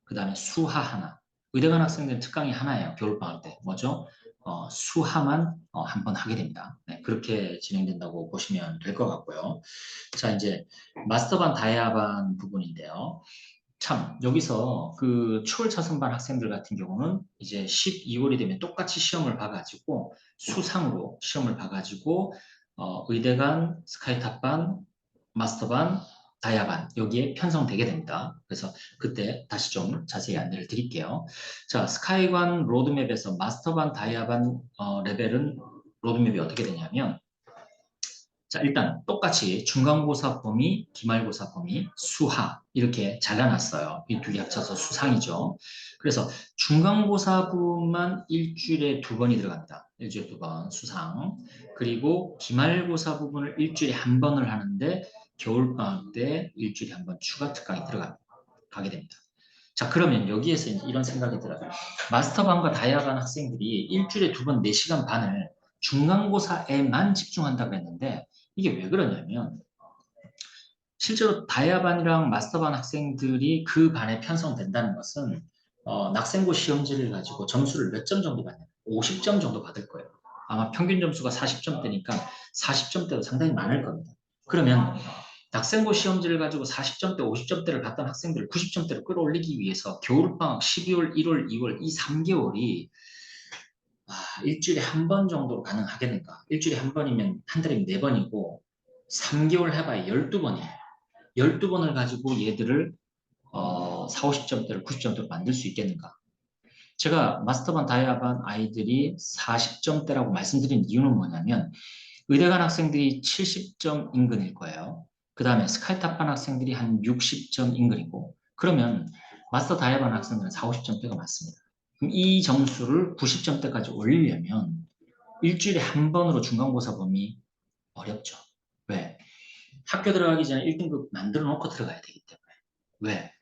그 다음에 수하 하나. 의대간 학생들은 특강이 하나예요. 겨울방학 때. 뭐죠? 수하만 한 번 하게 됩니다. 네, 그렇게 진행된다고 보시면 될 것 같고요. 자, 이제 마스터반 다이아반 부분인데요. 참 여기서 그 추월차선반 학생들 같은 경우는 이제 12월이 되면 똑같이 시험을 봐가지고 수상으로 시험을 봐가지고 의대간, 스카이탑반, 마스터반, 다이아반 여기에 편성되게 됩니다. 그래서 그때 다시 좀 자세히 안내를 드릴게요. 자, 스카이관 로드맵에서 마스터반, 다이아반 레벨은 로드맵이 어떻게 되냐면 자, 일단 똑같이 중간고사 범위, 기말고사 범위, 수하 이렇게 잘라놨어요. 이 두 개 합쳐서 수상이죠. 그래서 중간고사부만 일주일에 두 번이 들어갑니다. 일주일에 두 번 수상. 그리고 기말고사 부분을 일주일에 한 번을 하는데 겨울방학 때 일주일에 한 번 추가 특강이 들어가게 됩니다. 자, 그러면 여기에서 이런 생각이 들어요. 마스터반과 다이아반 학생들이 일주일에 두 번 4시간 반을 중간고사에만 집중한다고 했는데 이게 왜 그러냐면 실제로 다이아반이랑 마스터반 학생들이 그 반에 편성된다는 것은 낙생고 시험지를 가지고 점수를 몇 점 정도 받냐 50점 정도 받을 거예요. 아마 평균 점수가 40점대니까 40점대도 상당히 많을 겁니다. 그러면 낙생고 시험지를 가지고 40점대, 50점대를 받던 학생들을 90점대로 끌어올리기 위해서 겨울방학 12월, 1월, 2월 이 3개월이 일주일에 한 번 정도로 가능하겠는가? 일주일에 한 번이면 한 달이면 4번이고 3개월 해봐야 12번이에요. 12번을 가지고 얘들을 4, 50점대를 90점대로 만들 수 있겠는가? 제가 마스터반 다이아반 아이들이 40점대라고 말씀드린 이유는 뭐냐면 의대간 학생들이 70점 인근일 거예요. 그 다음에 스카이탑반 학생들이 한 60점 인근이고 그러면 마스터 다이아반 학생들은 4, 50점대가 맞습니다. 그럼 이 점수를 90점대까지 올리려면 일주일에 한 번으로 중간고사 범위 어렵죠. 왜? 학교 들어가기 전에 1등급 만들어 놓고 들어가야 되기 때문에. 왜?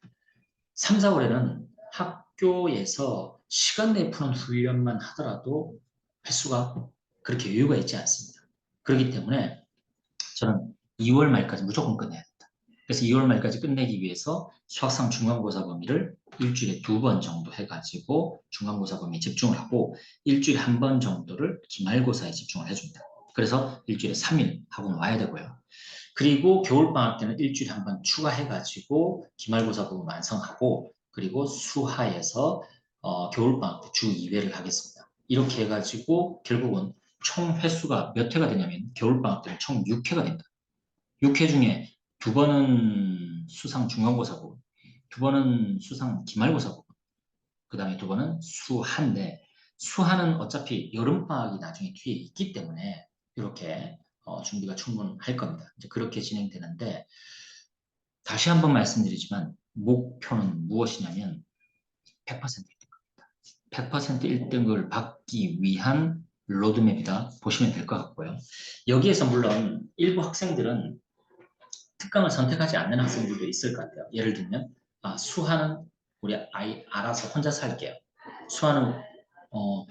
3, 4월에는 학교에서 시간 내에 푸는 훈련만 하더라도 횟수가 그렇게 여유가 있지 않습니다. 그렇기 때문에 저는 2월 말까지 무조건 끝내야 된다. 그래서 2월 말까지 끝내기 위해서 수학상 중간고사 범위를 일주일에 두 번 정도 해가지고 중간고사 범위에 집중을 하고 일주일에 한 번 정도를 기말고사에 집중을 해줍니다. 그래서 일주일에 3일 학원 와야 되고요. 그리고 겨울방학 때는 일주일에 한 번 추가해가지고 기말고사 부분 완성하고 그리고 수하에서 겨울방학 때 주 2회를 하겠습니다. 이렇게 해가지고 결국은 총 횟수가 몇 회가 되냐면 겨울방학 때는 총 6회가 된다. 6회 중에 두 번은 수상 중간고사 부분, 두 번은 수상 기말고사 부분, 그 다음에 두 번은 수한데 수하는 어차피 여름방학이 나중에 뒤에 있기 때문에 이렇게 준비가 충분할 겁니다. 이제 그렇게 진행되는데 다시 한번 말씀드리지만 목표는 무엇이냐면 100% 1등급입니다. 100% 1등을 받기 위한 로드맵이다 보시면 될 것 같고요. 여기에서 물론 일부 학생들은 특강을 선택하지 않는 학생들도 있을 것 같아요. 예를 들면 수학은 우리 아이 알아서 혼자서 할게요. 수학은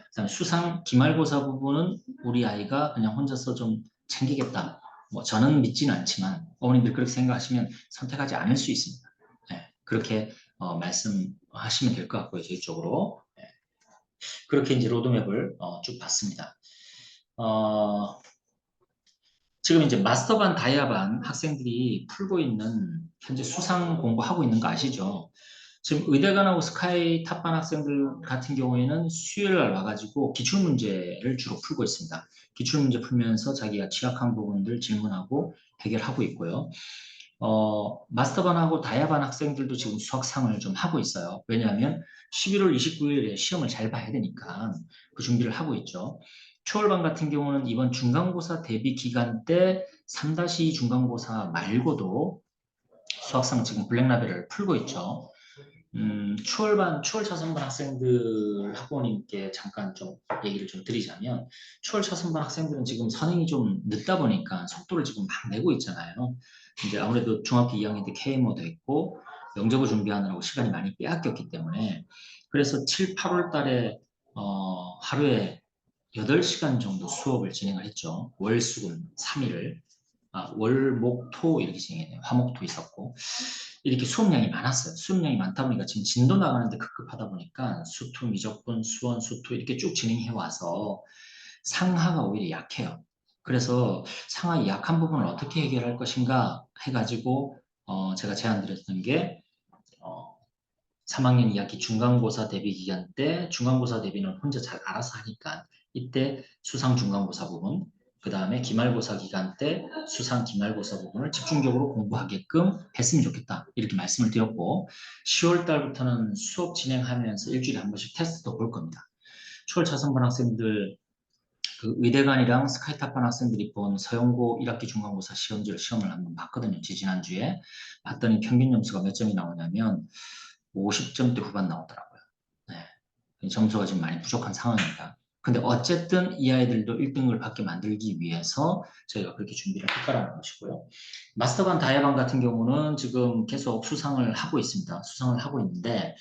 그다음에 수상 기말고사 부분은 우리 아이가 그냥 혼자서 좀 챙기겠다. 뭐 저는 믿지는 않지만 어머님들 그렇게 생각하시면 선택하지 않을 수 있습니다. 네, 그렇게 말씀하시면 될 것 같고요. 저희 쪽으로. 네, 그렇게 이제 로드맵을 쭉 봤습니다. 지금 이제 마스터반, 다이아반 학생들이 풀고 있는 현재 수상 공부하고 있는 거 아시죠? 지금 의대관하고 스카이 탑반 학생들 같은 경우에는 수요일 날 와가지고 기출문제를 주로 풀고 있습니다. 기출문제 풀면서 자기가 취약한 부분들 질문하고 해결하고 있고요. 마스터반하고 다이아반 학생들도 지금 수학상을 좀 하고 있어요. 왜냐하면 11월 29일에 시험을 잘 봐야 되니까 그 준비를 하고 있죠. 초월반 같은 경우는 이번 중간고사 대비 기간 때 3-2 중간고사 말고도 수학상 지금 블랙라벨을 풀고 있죠. 추월 차선반 학생들 학부모님께 잠깐 좀 얘기를 좀 드리자면, 추월 차선반 학생들은 지금 선행이 좀 늦다 보니까 속도를 지금 막 내고 있잖아요. 이제 아무래도 중학교 2학년 때 KMO도 했고, 영재고 준비하느라고 시간이 많이 빼앗겼기 때문에, 그래서 7, 8월 달에, 하루에 8시간 정도 수업을 진행을 했죠. 월, 수, 금 3일을. 월, 목, 토 이렇게 진행했네요. 화목토 있었고. 이렇게 수업량이 많았어요. 수업량이 많다 보니까 지금 진도 나가는데 급급하다 보니까 수투, 미적분, 수원, 수투 이렇게 쭉 진행해 와서 상하가 오히려 약해요. 그래서 상하 약한 부분을 어떻게 해결할 것인가 해가지고 제가 제안드렸던 게 3학년 2학기 중간고사 대비 기간 때 중간고사 대비는 혼자 잘 알아서 하니까 이때 수상 중간고사 부분, 그 다음에 기말고사 기간 때 수상 기말고사 부분을 집중적으로 공부하게끔 했으면 좋겠다. 이렇게 말씀을 드렸고 10월 달부터는 수업 진행하면서 일주일에 한 번씩 테스트도 볼 겁니다. 초월 차선반 학생들 그 의대관이랑 스카이탑반 학생들이 본 서영고 1학기 중간고사 시험을 한번 봤거든요. 지난주에 봤더니 평균 점수가 몇 점이 나오냐면 50점대 후반 나오더라고요. 네. 점수가 지금 많이 부족한 상황입니다. 근데 어쨌든 이 아이들도 1등을 받게 만들기 위해서 저희가 그렇게 준비를 했다라는 것이고요. 마스터반, 다이아반 같은 경우는 지금 계속 수상을 하고 있습니다. 수상을 하고 있는데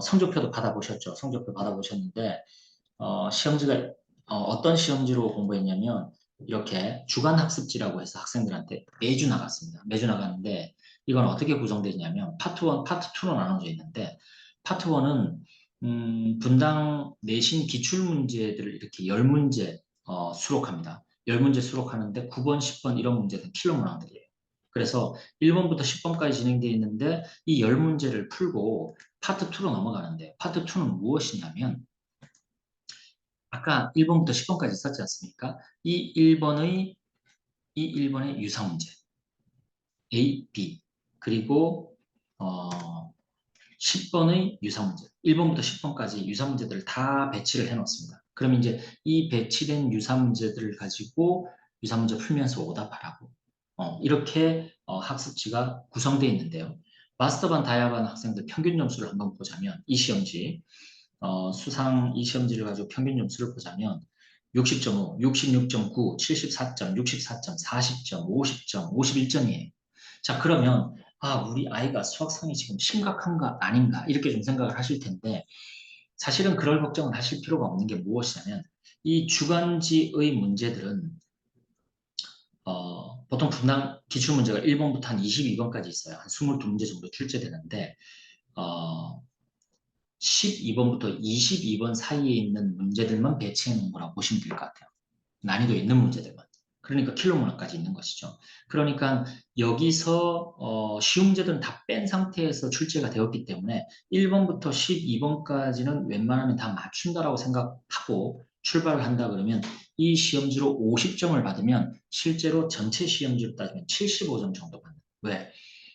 성적표도 받아보셨죠? 성적표 받아보셨는데 시험지가 어떤 시험지로 공부했냐면 이렇게 주간학습지라고 해서 학생들한테 매주 나갔습니다. 매주 나갔는데 이건 어떻게 구성되어 있냐면 파트 1, 파트 2로 나눠져 있는데 파트 1은 분당 내신 기출문제들을 이렇게 10문제 수록합니다. 10문제 수록하는데 9번, 10번 이런 문제는 필요 문항들이에요. 그래서 1번부터 10번까지 진행되어 있는데 이 10문제를 풀고 파트 2로 넘어가는데 파트 2는 무엇이냐면 아까 1번부터 10번까지 썼지 않습니까? 이 1번의 유사 문제 A, B 그리고 10번의 유사 문제 1번부터 10번까지 유사 문제들을 다 배치를 해 놓습니다. 그럼 이제 이 배치된 유사 문제들을 가지고 유사 문제 풀면서 오답하라고 이렇게 학습지가 구성되어 있는데요. 마스터반, 다이아반 학생들 평균 점수를 한번 보자면 이 시험지 수상 이 시험지를 가지고 평균 점수를 보자면 60.5, 66.9, 74점, 64점, 40점, 50점, 51점이에요. 자, 그러면 우리 아이가 수학상이 지금 심각한가 아닌가 이렇게 좀 생각을 하실 텐데 사실은 그럴 걱정을 하실 필요가 없는 게 무엇이냐면 이 주간지의 문제들은 보통 분당 기출문제가 1번부터 한 22번까지 있어요. 한 22문제 정도 출제되는데 12번부터 22번 사이에 있는 문제들만 배치해 놓은 거라고 보시면 될 것 같아요. 난이도 있는 문제들만. 그러니까 킬로 문항까지 있는 것이죠. 그러니까 여기서 쉬운 문제들은 다 뺀 상태에서 출제가 되었기 때문에 1번부터 12번까지는 웬만하면 다 맞춘다라고 생각하고 출발을 한다 그러면 이 시험지로 50점을 받으면 실제로 전체 시험지로 따지면 75점 정도 받는. 왜?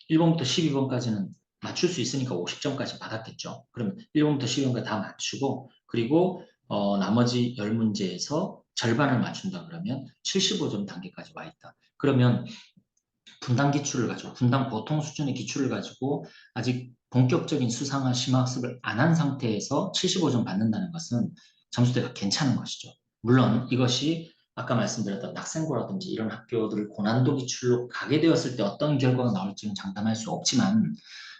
1번부터 12번까지는 맞출 수 있으니까 50점까지 받았겠죠. 그러면 1번부터 12번까지 다 맞추고 그리고 나머지 10문제에서 절반을 맞춘다 그러면 75점 단계까지 와 있다. 그러면 분당 기출을 가지고 분당 보통 수준의 기출을 가지고 아직 본격적인 수상화 심화학습을 안 한 상태에서 75점 받는다는 것은 점수대가 괜찮은 것이죠. 물론 이것이 아까 말씀드렸던 낙생고라든지 이런 학교들 고난도 기출로 가게 되었을 때 어떤 결과가 나올지는 장담할 수 없지만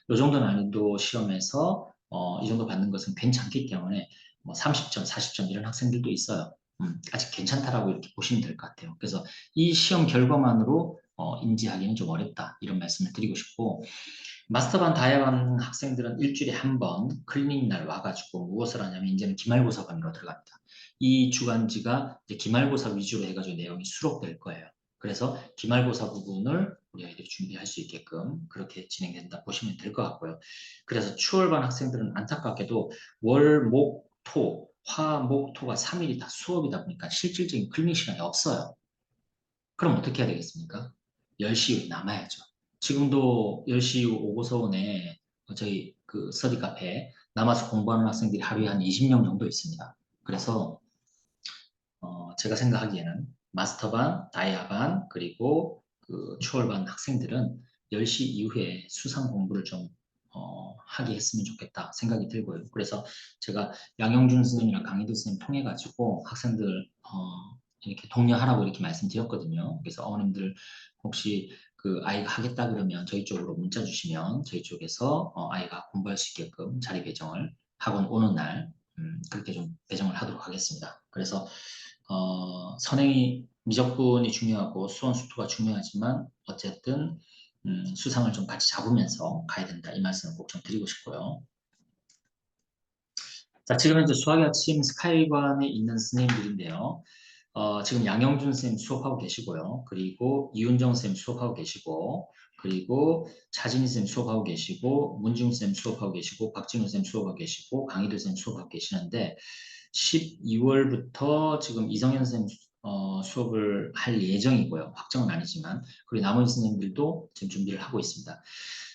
이 정도 난이도 시험에서 이 정도 받는 것은 괜찮기 때문에 뭐 30점, 40점 이런 학생들도 있어요. 아직 괜찮다라고 이렇게 보시면 될 것 같아요. 그래서 이 시험 결과만으로 인지하기는 좀 어렵다 이런 말씀을 드리고 싶고 마스터반 다야반 학생들은 일주일에 한 번 클리닝 날 와가지고 무엇을 하냐면 이제는 기말고사반으로 들어갑니다. 이 주간지가 이제 기말고사 위주로 해가지고 내용이 수록될 거예요. 그래서 기말고사 부분을 우리 아이들이 준비할 수 있게끔 그렇게 진행된다 보시면 될 것 같고요. 그래서 추월반 학생들은 안타깝게도 월, 목, 토, 화, 목, 토가 3일이 다 수업이다 보니까 실질적인 클리닝 시간이 없어요. 그럼 어떻게 해야 되겠습니까? 10시 이후에 남아야죠. 지금도 10시 이후 오고서원에 저희 그 스터디 카페에 남아서 공부하는 학생들이 하루에 한 20명 정도 있습니다. 그래서 제가 생각하기에는 마스터반, 다이아반, 그리고 그 추월반 학생들은 10시 이후에 수상 공부를 좀 하게 했으면 좋겠다 생각이 들고요. 그래서 제가 양영준 선생님이랑 강희도 선생님 통해 가지고 학생들 이렇게 독려하라고 이렇게 말씀드렸거든요. 그래서 어머님들 혹시 그 아이가 하겠다 그러면 저희 쪽으로 문자 주시면 저희 쪽에서 아이가 공부할 수 있게끔 자리 배정을 학원 오는 날 그렇게 좀 배정을 하도록 하겠습니다. 그래서 선행이 미적분이 중요하고 수원 수투가 중요하지만 어쨌든 수상을 좀 같이 잡으면서 가야 된다 이 말씀을 꼭 좀 드리고 싶고요. 자, 지금 현재 수학의 아침 스카이관에 있는 선생님들인데요. 지금 양영준 선생님 수업하고 계시고요. 그리고 이윤정 선생님 수업하고 계시고, 그리고 차진희 선생님 수업하고 계시고, 문중 선생님 수업하고 계시고, 박진우 선생님 수업하고 계시고, 강희도 선생님 수업하고 계시는데, 12월부터 지금 이성현 선생님 수업을 할 예정이고요. 확정은 아니지만, 그리고 나머지 선생님들도 지금 준비를 하고 있습니다.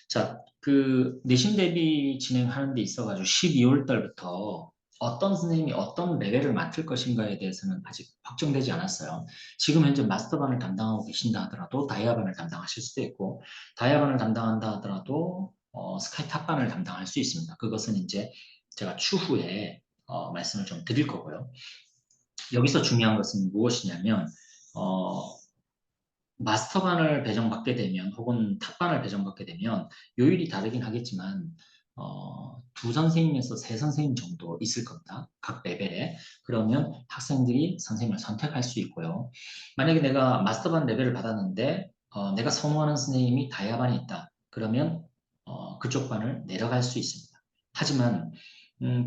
자, 그 내신 대비 진행하는 데 있어가지고 12월 달부터 어떤 선생님이 어떤 레벨을 맡을 것인가에 대해서는 아직 확정되지 않았어요. 지금 현재 마스터반을 담당하고 계신다 하더라도 다이아반을 담당하실 수도 있고 다이아반을 담당한다 하더라도 스카이 탑반을 담당할 수 있습니다. 그것은 이제 제가 추후에 말씀을 좀 드릴 거고요. 여기서 중요한 것은 무엇이냐면 마스터반을 배정받게 되면 혹은 탑반을 배정받게 되면 요일이 다르긴 하겠지만 두 선생님에서 세 선생님 정도 있을 겁니다. 각 레벨에. 그러면 학생들이 선생님을 선택할 수 있고요. 만약에 내가 마스터반 레벨을 받았는데 내가 선호하는 선생님이 다이아반에 있다. 그러면 그쪽 반을 내려갈 수 있습니다. 하지만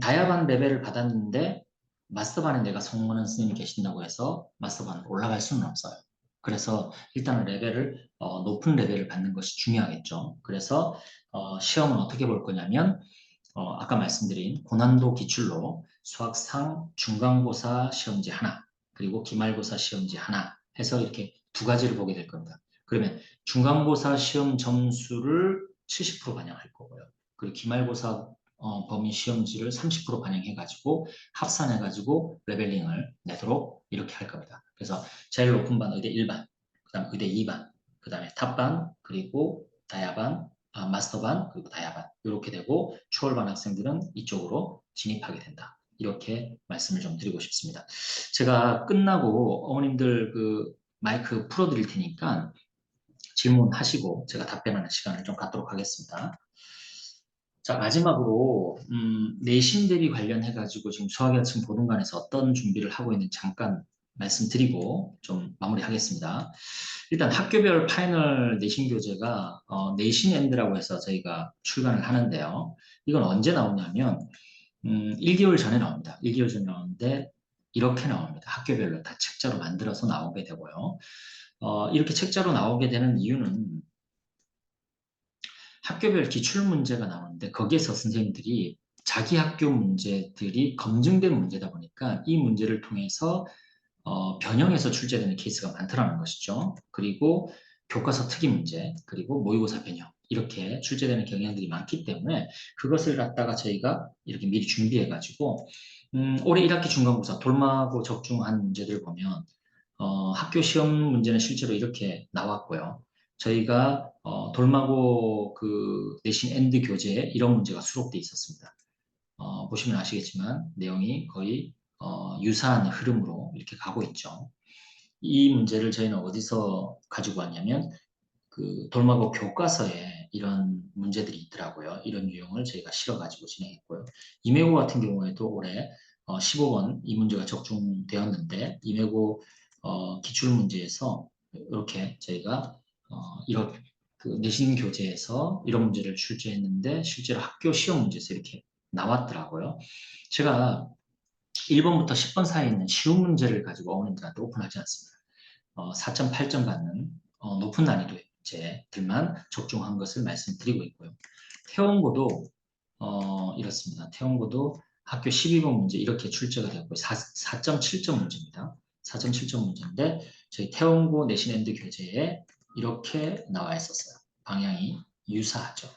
다이아반 레벨을 받았는데 마스터반에 내가 선호하는 선생님이 계신다고 해서 마스터반으로 올라갈 수는 없어요. 그래서 일단은 레벨을 높은 레벨을 받는 것이 중요하겠죠. 그래서 시험은 어떻게 볼 거냐면 아까 말씀드린 고난도 기출로 수학상 중간고사 시험지 하나 그리고 기말고사 시험지 하나 해서 이렇게 두 가지를 보게 될 겁니다. 그러면 중간고사 시험 점수를 70% 반영할 거고요. 그리고 기말고사 범위 시험지를 30% 반영해가지고 합산해가지고 레벨링을 내도록 이렇게 할 겁니다. 그래서 제일 높은 반 의대 1반, 그 다음 의대 2반, 그 다음에 탑반, 그리고 다야반, 마스터반, 그리고 다야반 이렇게 되고 추월반 학생들은 이쪽으로 진입하게 된다. 이렇게 말씀을 좀 드리고 싶습니다. 제가 끝나고 어머님들 그 마이크 풀어드릴 테니까 질문하시고 제가 답변하는 시간을 좀 갖도록 하겠습니다. 자, 마지막으로 내신 대비 관련해가지고 지금 수학의 아침 보동관에서 어떤 준비를 하고 있는지 잠깐 말씀드리고 좀 마무리하겠습니다. 일단 학교별 파이널 내신 교재가 내신 엔드라고 해서 저희가 출간을 하는데요. 이건 언제 나오냐면 1개월 전에 나옵니다. 1개월 전에 나오는데 이렇게 나옵니다. 학교별로 다 책자로 만들어서 나오게 되고요. 이렇게 책자로 나오게 되는 이유는 학교별 기출 문제가 나오는데 거기에서 선생님들이 자기 학교 문제들이 검증된 문제다 보니까 이 문제를 통해서 변형해서 출제되는 케이스가 많더라는 것이죠. 그리고 교과서 특이 문제, 그리고 모의고사 변형 이렇게 출제되는 경향들이 많기 때문에 그것을 갖다가 저희가 이렇게 미리 준비해가지고 올해 1학기 중간고사 돌마고 적중한 문제들 보면 학교 시험 문제는 실제로 이렇게 나왔고요. 저희가 돌마고 그 내신 엔드 교재에 이런 문제가 수록돼 있었습니다. 보시면 아시겠지만 내용이 거의 유사한 흐름으로 이렇게 가고 있죠. 이 문제를 저희는 어디서 가지고 왔냐면 그 돌마고 교과서에 이런 문제들이 있더라고요. 이런 유형을 저희가 실어가지고 진행했고요. 이메고 같은 경우에도 올해 15번 이 문제가 적중되었는데 이메고 기출 문제에서 이렇게 저희가 이런 그 내신 교재에서 이런 문제를 출제했는데 실제로 학교 시험 문제에서 이렇게 나왔더라고요. 제가 1번부터 10번 사이에 있는 쉬운 문제를 가지고 어머님들한테 오픈하지 않습니다. 4.8점 받는 높은 난이도의 문제들만 적중한 것을 말씀드리고 있고요. 태원고도 이렇습니다. 태원고도 학교 12번 문제 이렇게 출제가 되었고요. 4.7점 문제입니다. 4.7점 문제인데 저희 태원고 내신 엔드 교재에 이렇게 나와 있었어요. 방향이 유사하죠.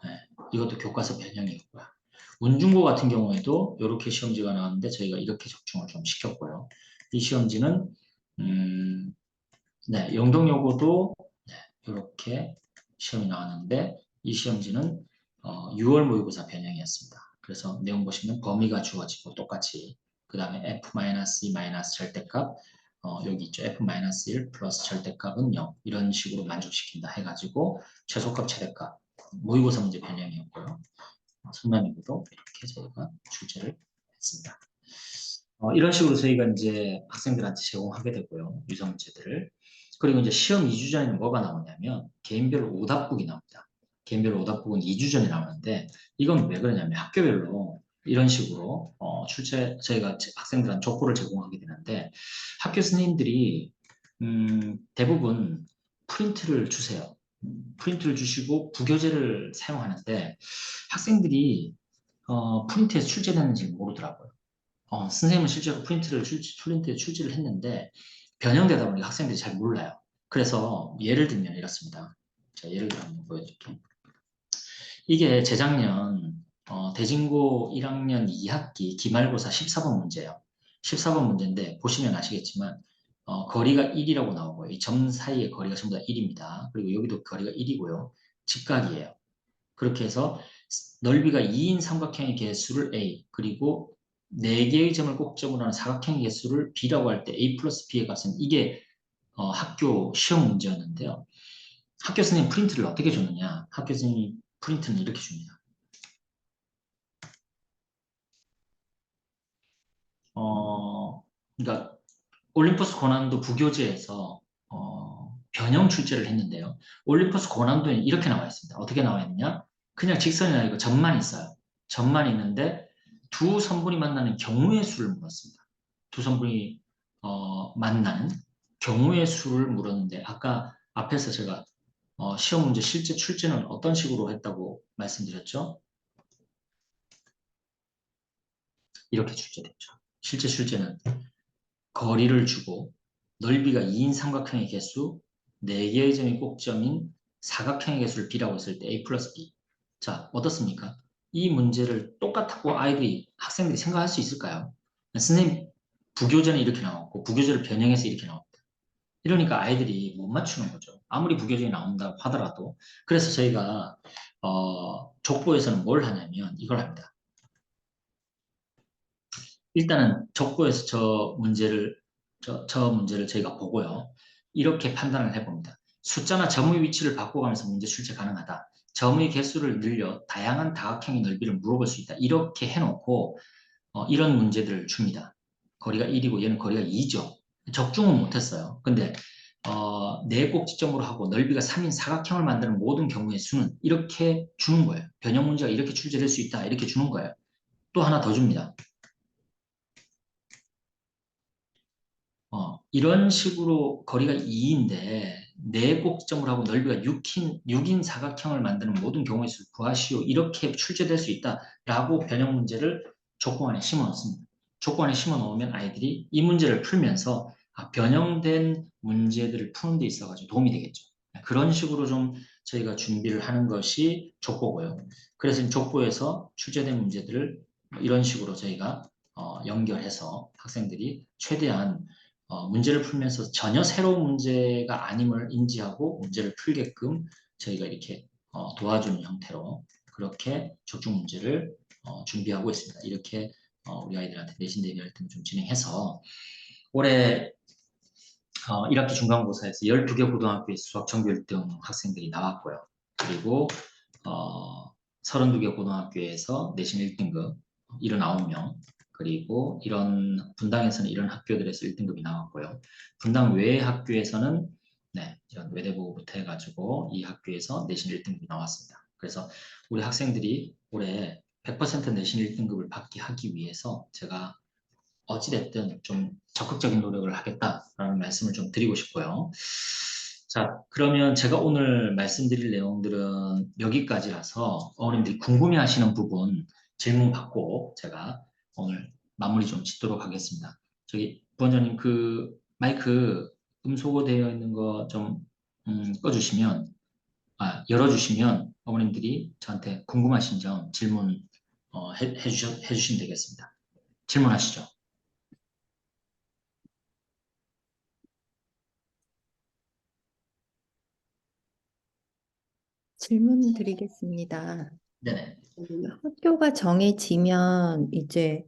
네, 이것도 교과서 변형이었고요. 운중고 같은 경우에도 이렇게 시험지가 나왔는데 저희가 이렇게 적중을 좀 시켰고요. 이 시험지는 네, 영동여고도 네, 이렇게 시험이 나왔는데 이 시험지는 6월 모의고사 변형이었습니다. 그래서 내용 보시면 범위가 주어지고 똑같이 그 다음에 F-2 마이너스 절대값 여기 있죠. F-1 플러스 절대값은 0 이런 식으로 만족시킨다 해가지고 최소값 최대값 모의고사 문제 변형이었고요. 성남여고도 이렇게 저희가 출제를 했습니다. 이런 식으로 저희가 이제 학생들한테 제공하게 되고요. 유사 문제들을. 그리고 이제 시험 2주 전에는 뭐가 나오냐면 개인별 오답북이 나옵니다. 개인별 오답북은 2주 전에 나오는데 이건 왜 그러냐면 학교별로 이런 식으로 저희가 학생들한테 족보를 제공하게 되는데 학교 선생님들이 대부분 프린트를 주세요. 프린트를 주시고 부교재를 사용하는데 학생들이 프린트에서 출제되는지 모르더라고요. 선생님은 실제로 프린트에 출제를 했는데 변형되다 보니 학생들이 잘 몰라요. 그래서 예를 들면 이렇습니다. 자, 예를 들어 한번 보여드릴게요. 이게 재작년 대진고 1학년 2학기 기말고사 14번 문제예요. 14번 문제인데 보시면 아시겠지만 거리가 1이라고 나오고요. 이 점 사이의 거리가 전부 다 1입니다. 그리고 여기도 거리가 1이고요. 직각이에요. 그렇게 해서 넓이가 2인 삼각형의 개수를 A 그리고 4개의 점을 꼭점으로 하는 사각형의 개수를 B라고 할 때 A 플러스 B의 값은 이게 학교 시험 문제였는데요. 학교 선생님 프린트를 어떻게 줬느냐? 학교 선생님 프린트는 이렇게 줍니다. 그러니까 올림포스 고난도 부교재에서 변형 출제를 했는데요. 올림포스 고난도에는 이렇게 나와 있습니다. 어떻게 나와 있느냐? 그냥 직선이 아니고 점만 있어요. 점만 있는데 두 선분이 만나는 경우의 수를 물었습니다. 두 선분이 만나는 경우의 수를 물었는데 아까 앞에서 제가 시험 문제 실제 출제는 어떤 식으로 했다고 말씀드렸죠? 이렇게 출제됐죠. 실제 출제는 거리를 주고 넓이가 2인 삼각형의 개수, 4개의 점이 꼭점인 사각형의 개수를 B라고 했을 때 A 플러스 B. 자, 어떻습니까? 이 문제를 똑같고 아이들이, 학생들이 생각할 수 있을까요? 선생님, 부교재는 이렇게 나왔고, 부교재를 변형해서 이렇게 나옵니다. 이러니까 아이들이 못 맞추는 거죠. 아무리 부교재에 나온다고 하더라도. 그래서 저희가, 족보에서는 뭘 하냐면 이걸 합니다. 일단은 족보에서 저 문제를 저희가 보고요. 이렇게 판단을 해봅니다. 숫자나 점의 위치를 바꿔가면서 문제 출제 가능하다. 점의 개수를 늘려 다양한 다각형의 넓이를 물어볼 수 있다. 이렇게 해놓고 이런 문제들을 줍니다. 거리가 1이고 얘는 거리가 2죠. 적중은 못했어요. 근데 네 꼭지점으로 하고 넓이가 3인 사각형을 만드는 모든 경우의 수는 이렇게 주는 거예요. 변형 문제가 이렇게 출제될 수 있다. 이렇게 주는 거예요. 또 하나 더 줍니다. 이런 식으로 거리가 2인데 네 꼭지점을 하고 넓이가 6인 사각형을 만드는 모든 경우의 수 구하시오. 이렇게 출제될 수 있다라고 변형 문제를 조건안에 심어 넣습니다. 조건안에 심어 넣으면 아이들이 이 문제를 풀면서 변형된 문제들을 푸는 데 있어가지고 도움이 되겠죠. 그런 식으로 좀 저희가 준비를 하는 것이 족보고요. 그래서 족보에서 출제된 문제들을 이런 식으로 저희가 연결해서 학생들이 최대한 문제를 풀면서 전혀 새로운 문제가 아님을 인지하고 문제를 풀게끔 저희가 이렇게 도와주는 형태로 그렇게 적중 문제를 준비하고 있습니다. 이렇게 우리 아이들한테 내신 대비 활동 좀 진행해서 올해 1학기 중간고사에서 12개 고등학교에서 수학 전교 1등 학생들이 나왔고요. 그리고 32개 고등학교에서 내신 1등급 79명, 그리고 이런 분당에서는 이런 학교들에서 1등급이 나왔고요. 분당 외의 학교에서는 이런 외대부부터 해가지고 이 학교에서 내신 1등급이 나왔습니다. 그래서 우리 학생들이 올해 100% 내신 1등급을 받게 하기 위해서 제가 어찌됐든 좀 적극적인 노력을 하겠다라는 말씀을 좀 드리고 싶고요. 자, 그러면 제가 오늘 말씀드릴 내용들은 여기까지라서 어머님들이 궁금해하시는 부분 질문 받고 제가 오늘 마무리 좀 짓도록 하겠습니다. 저기 부원장님 그 마이크 음소거 되어 있는 거 좀 꺼주시면 열어주시면 어머님들이 저한테 궁금하신 점 질문 해주시면 되겠습니다. 질문하시죠. 질문 드리겠습니다. 네네. 학교가 정해지면 이제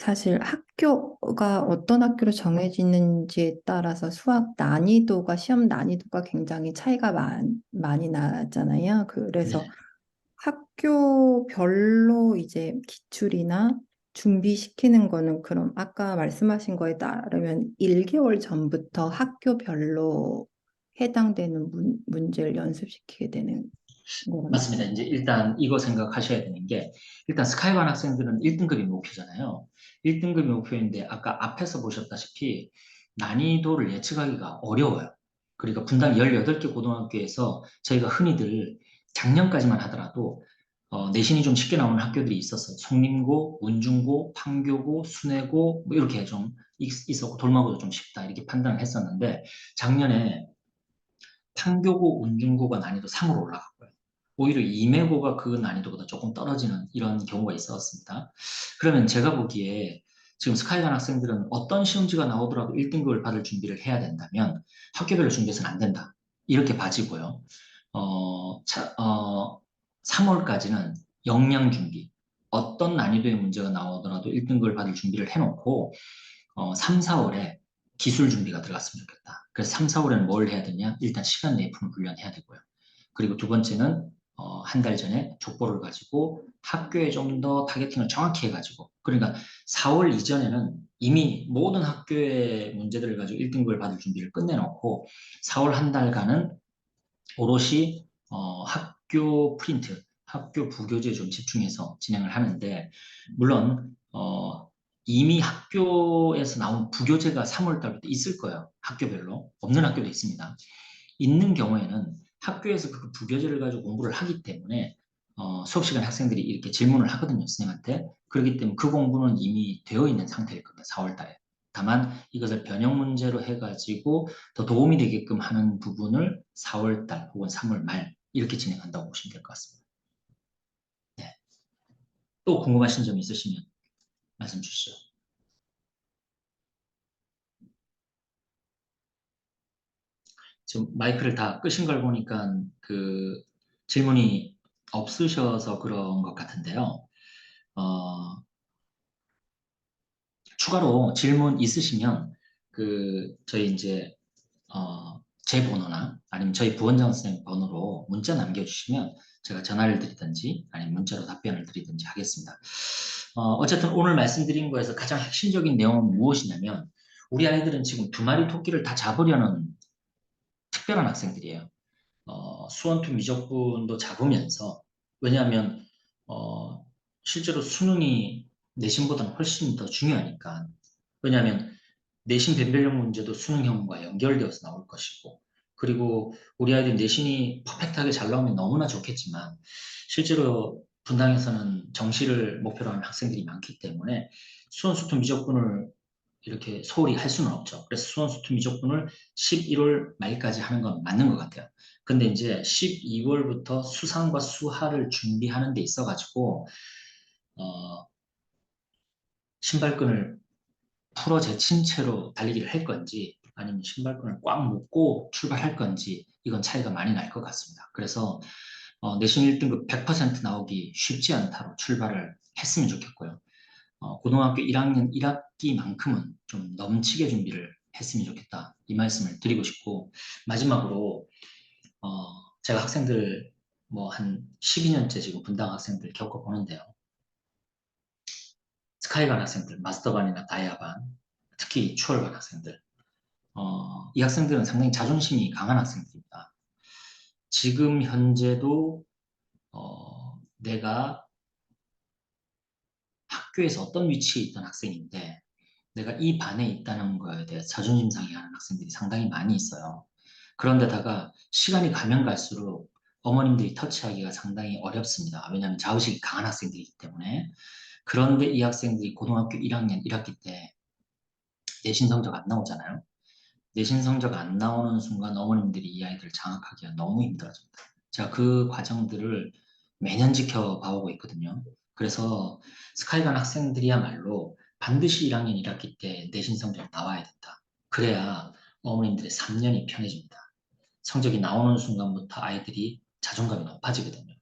사실 학교가 어떤 학교로 정해지는지에 따라서 수학 난이도가 시험 난이도가 굉장히 차이가 많이 나잖아요. 그래서 네네. 학교별로 이제 기출이나 준비시키는 거는 그럼 아까 말씀하신 거에 따르면 1개월 전부터 학교별로 해당되는 문제를 연습시키게 되는 거란 맞습니다. 말씀. 이제 일단 이거 생각하셔야 되는 게 일단 스카이반 학생들은 1등급이 목표잖아요. 1등급이 목표인데 아까 앞에서 보셨다시피 난이도를 예측하기가 어려워요. 그러니까 분당 18개 고등학교에서 저희가 흔히들 작년까지만 하더라도 내신이 좀 쉽게 나오는 학교들이 있었어요. 송림고, 운중고, 판교고, 순회고 뭐 이렇게 좀 있었고 돌마고도 좀 쉽다 이렇게 판단을 했었는데 작년에 판교고, 운중고가 난이도 3으로 올라갔고요. 오히려 임해고가 그 난이도보다 조금 떨어지는 이런 경우가 있었습니다. 그러면 제가 보기에 지금 스카이관 학생들은 어떤 시험지가 나오더라도 1등급을 받을 준비를 해야 된다면 학교별로 준비해서는 안 된다. 이렇게 봐지고요. 3월까지는 역량 준비. 어떤 난이도의 문제가 나오더라도 1등급을 받을 준비를 해놓고 3, 4월에 기술 준비가 들어갔으면 좋겠다. 그래서 3, 4월에는 뭘 해야 되냐? 일단 시간 내에 푸는 훈련해야 되고요. 그리고 두 번째는 한 달 전에 족보를 가지고 학교에 좀 더 타겟팅을 정확히 해가지고 그러니까 4월 이전에는 이미 모든 학교의 문제들을 가지고 1등급을 받을 준비를 끝내놓고 4월 한 달간은 오롯이 학교 프린트, 학교 부교재에 좀 집중해서 진행을 하는데 물론 이미 학교에서 나온 부교재가 3월 달부터 있을 거예요. 학교별로. 없는 학교도 있습니다. 있는 경우에는 학교에서 그 부교재를 가지고 공부를 하기 때문에 수업 시간에 학생들이 이렇게 질문을 하거든요, 선생님한테. 그렇기 때문에 그 공부는 이미 되어 있는 상태일 겁니다, 4월 달에. 다만 이것을 변형 문제로 해가지고 더 도움이 되게끔 하는 부분을 4월 달 혹은 3월 말 이렇게 진행한다고 보시면 될 것 같습니다. 네. 또 궁금하신 점 있으시면 말씀 주시죠. 지금 마이크를 다 끄신 걸 보니까 그 질문이 없으셔서 그런 것 같은데요. 어, 추가로 질문 있으시면 저희 이제 제 번호나 아니면 저희 부원장 선생님 번호로 문자 남겨주시면 제가 전화를 드리든지 아니면 문자로 답변을 드리든지 하겠습니다. 어쨌든 오늘 말씀드린 거에서 가장 핵심적인 내용은 무엇이냐면 우리 아이들은 지금 두 마리 토끼를 다 잡으려는 특별한 학생들이에요. 수원투 미적분도 잡으면서 왜냐하면 어, 실제로 수능이 내신보다는 훨씬 더 중요하니까 왜냐하면 내신 변별력 문제도 수능형과 연결되어서 나올 것이고 그리고 우리 아이들 내신이 퍼펙트하게 잘 나오면 너무나 좋겠지만 실제로 분당에서는 정시를 목표로 하는 학생들이 많기 때문에 수원수투 미적분을 이렇게 소홀히 할 수는 없죠. 그래서 수원수투 미적분을 11월 말까지 하는 건 맞는 것 같아요. 근데 이제 12월부터 수상과 수하를 준비하는 데 있어가지고, 어, 신발끈을 풀어 제친 채로 달리기를 할 건지, 아니면 신발끈을 꽉 묶고 출발할 건지, 이건 차이가 많이 날 것 같습니다. 그래서 내신 1등급 100% 나오기 쉽지 않다로 출발을 했으면 좋겠고요. 고등학교 1학년 1학기만큼은 좀 넘치게 준비를 했으면 좋겠다. 이 말씀을 드리고 싶고, 마지막으로, 제가 학생들 뭐 한 12년째 지금 분당 학생들 겪어보는데요. 스카이반 학생들, 마스터반이나 다이아반, 특히 추월반 학생들. 이 학생들은 상당히 자존심이 강한 학생들입니다. 지금 현재도 내가 학교에서 어떤 위치에 있던 학생인데 내가 이 반에 있다는 거에 대해 자존심 상해하는 학생들이 상당히 많이 있어요. 그런데다가 시간이 가면 갈수록 어머님들이 터치하기가 상당히 어렵습니다. 왜냐하면 자의식이 강한 학생들이기 때문에. 그런데 이 학생들이 고등학교 1학년 1학기 때 내신 성적 안 나오잖아요. 내신 성적 안 나오는 순간 어머님들이 이 아이들을 장악하기가 너무 힘들어집니다. 제가 그 과정들을 매년 지켜봐오고 있거든요. 그래서 스카이관 학생들이야말로 반드시 1학년 1학기 때 내신 성적이 나와야 된다. 그래야 어머님들의 3년이 편해집니다. 성적이 나오는 순간부터 아이들이 자존감이 높아지거든요.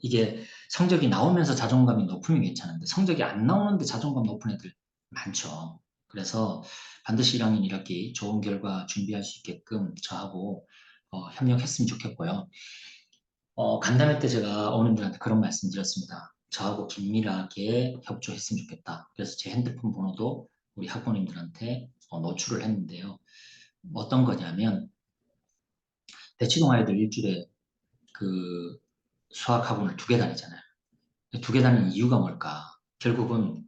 이게 성적이 나오면서 자존감이 높으면 괜찮은데 성적이 안 나오는데 자존감 높은 애들 많죠. 그래서 반드시 1학년 1학기 좋은 결과 준비할 수 있게끔 저하고 협력했으면 좋겠고요. 간담회 때 제가 어머님들한테 그런 말씀 드렸습니다. 저하고 긴밀하게 협조했으면 좋겠다. 그래서 제 핸드폰 번호도 우리 학부모님들한테 노출을 했는데요. 어떤 거냐면 대치동 아이들 일주일에 그 수학 학원을 2개 다니잖아요. 2개 다니는 이유가 뭘까? 결국은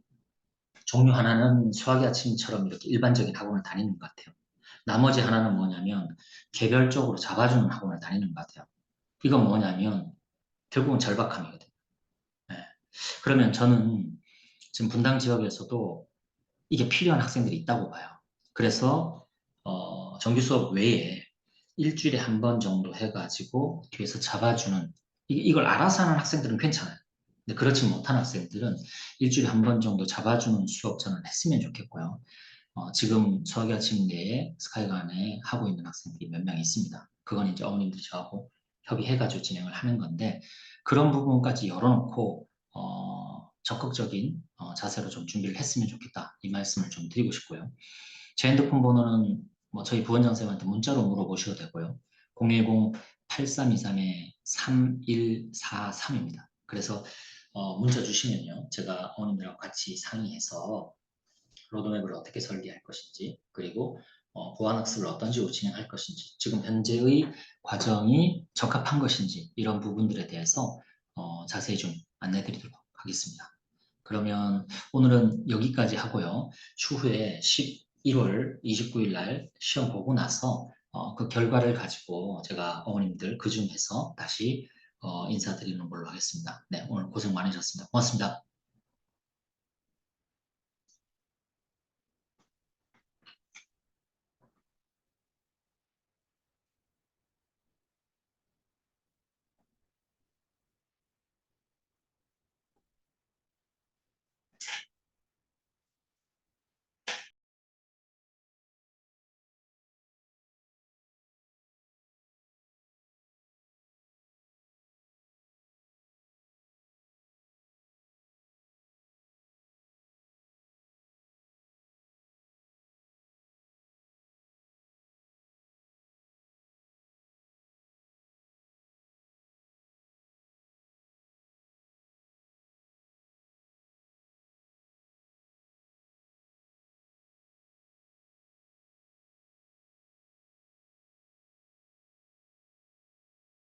종류 하나는 수학의 아침처럼 이렇게 일반적인 학원을 다니는 것 같아요. 나머지 하나는 뭐냐면 개별적으로 잡아주는 학원을 다니는 것 같아요. 이건 뭐냐면 결국은 절박함이거든요. 네. 그러면 저는 지금 분당 지역에서도 이게 필요한 학생들이 있다고 봐요. 그래서 정규 수업 외에 일주일에 한 번 정도 해가지고 뒤에서 잡아주는 이걸 알아서 하는 학생들은 괜찮아요. 근데 그렇지 못한 학생들은 일주일에 한 번 정도 잡아주는 수업 저는 했으면 좋겠고요. 지금 수학의 아침 내에 스카이관에 하고 있는 학생들이 몇 명 있습니다. 그건 이제 어머님들이 저하고 협의해가지고 진행을 하는 건데 그런 부분까지 열어놓고 적극적인 자세로 좀 준비를 했으면 좋겠다. 이 말씀을 좀 드리고 싶고요. 제 핸드폰 번호는 뭐 저희 부원장 선생님한테 문자로 물어보셔도 되고요. 010-8323-3143입니다. 그래서 문자 주시면요. 제가 어머님들하고 같이 상의해서 로드맵을 어떻게 설계할 것인지, 그리고 보안학습을 어떤 식으로 진행할 것인지, 지금 현재의 과정이 적합한 것인지, 이런 부분들에 대해서 자세히 좀 안내 드리도록 하겠습니다. 그러면 오늘은 여기까지 하고요. 추후에 11월 29일 날 시험 보고 나서 그 결과를 가지고 제가 어머님들 그중에서 다시 인사드리는 걸로 하겠습니다. 네, 오늘 고생 많으셨습니다. 고맙습니다.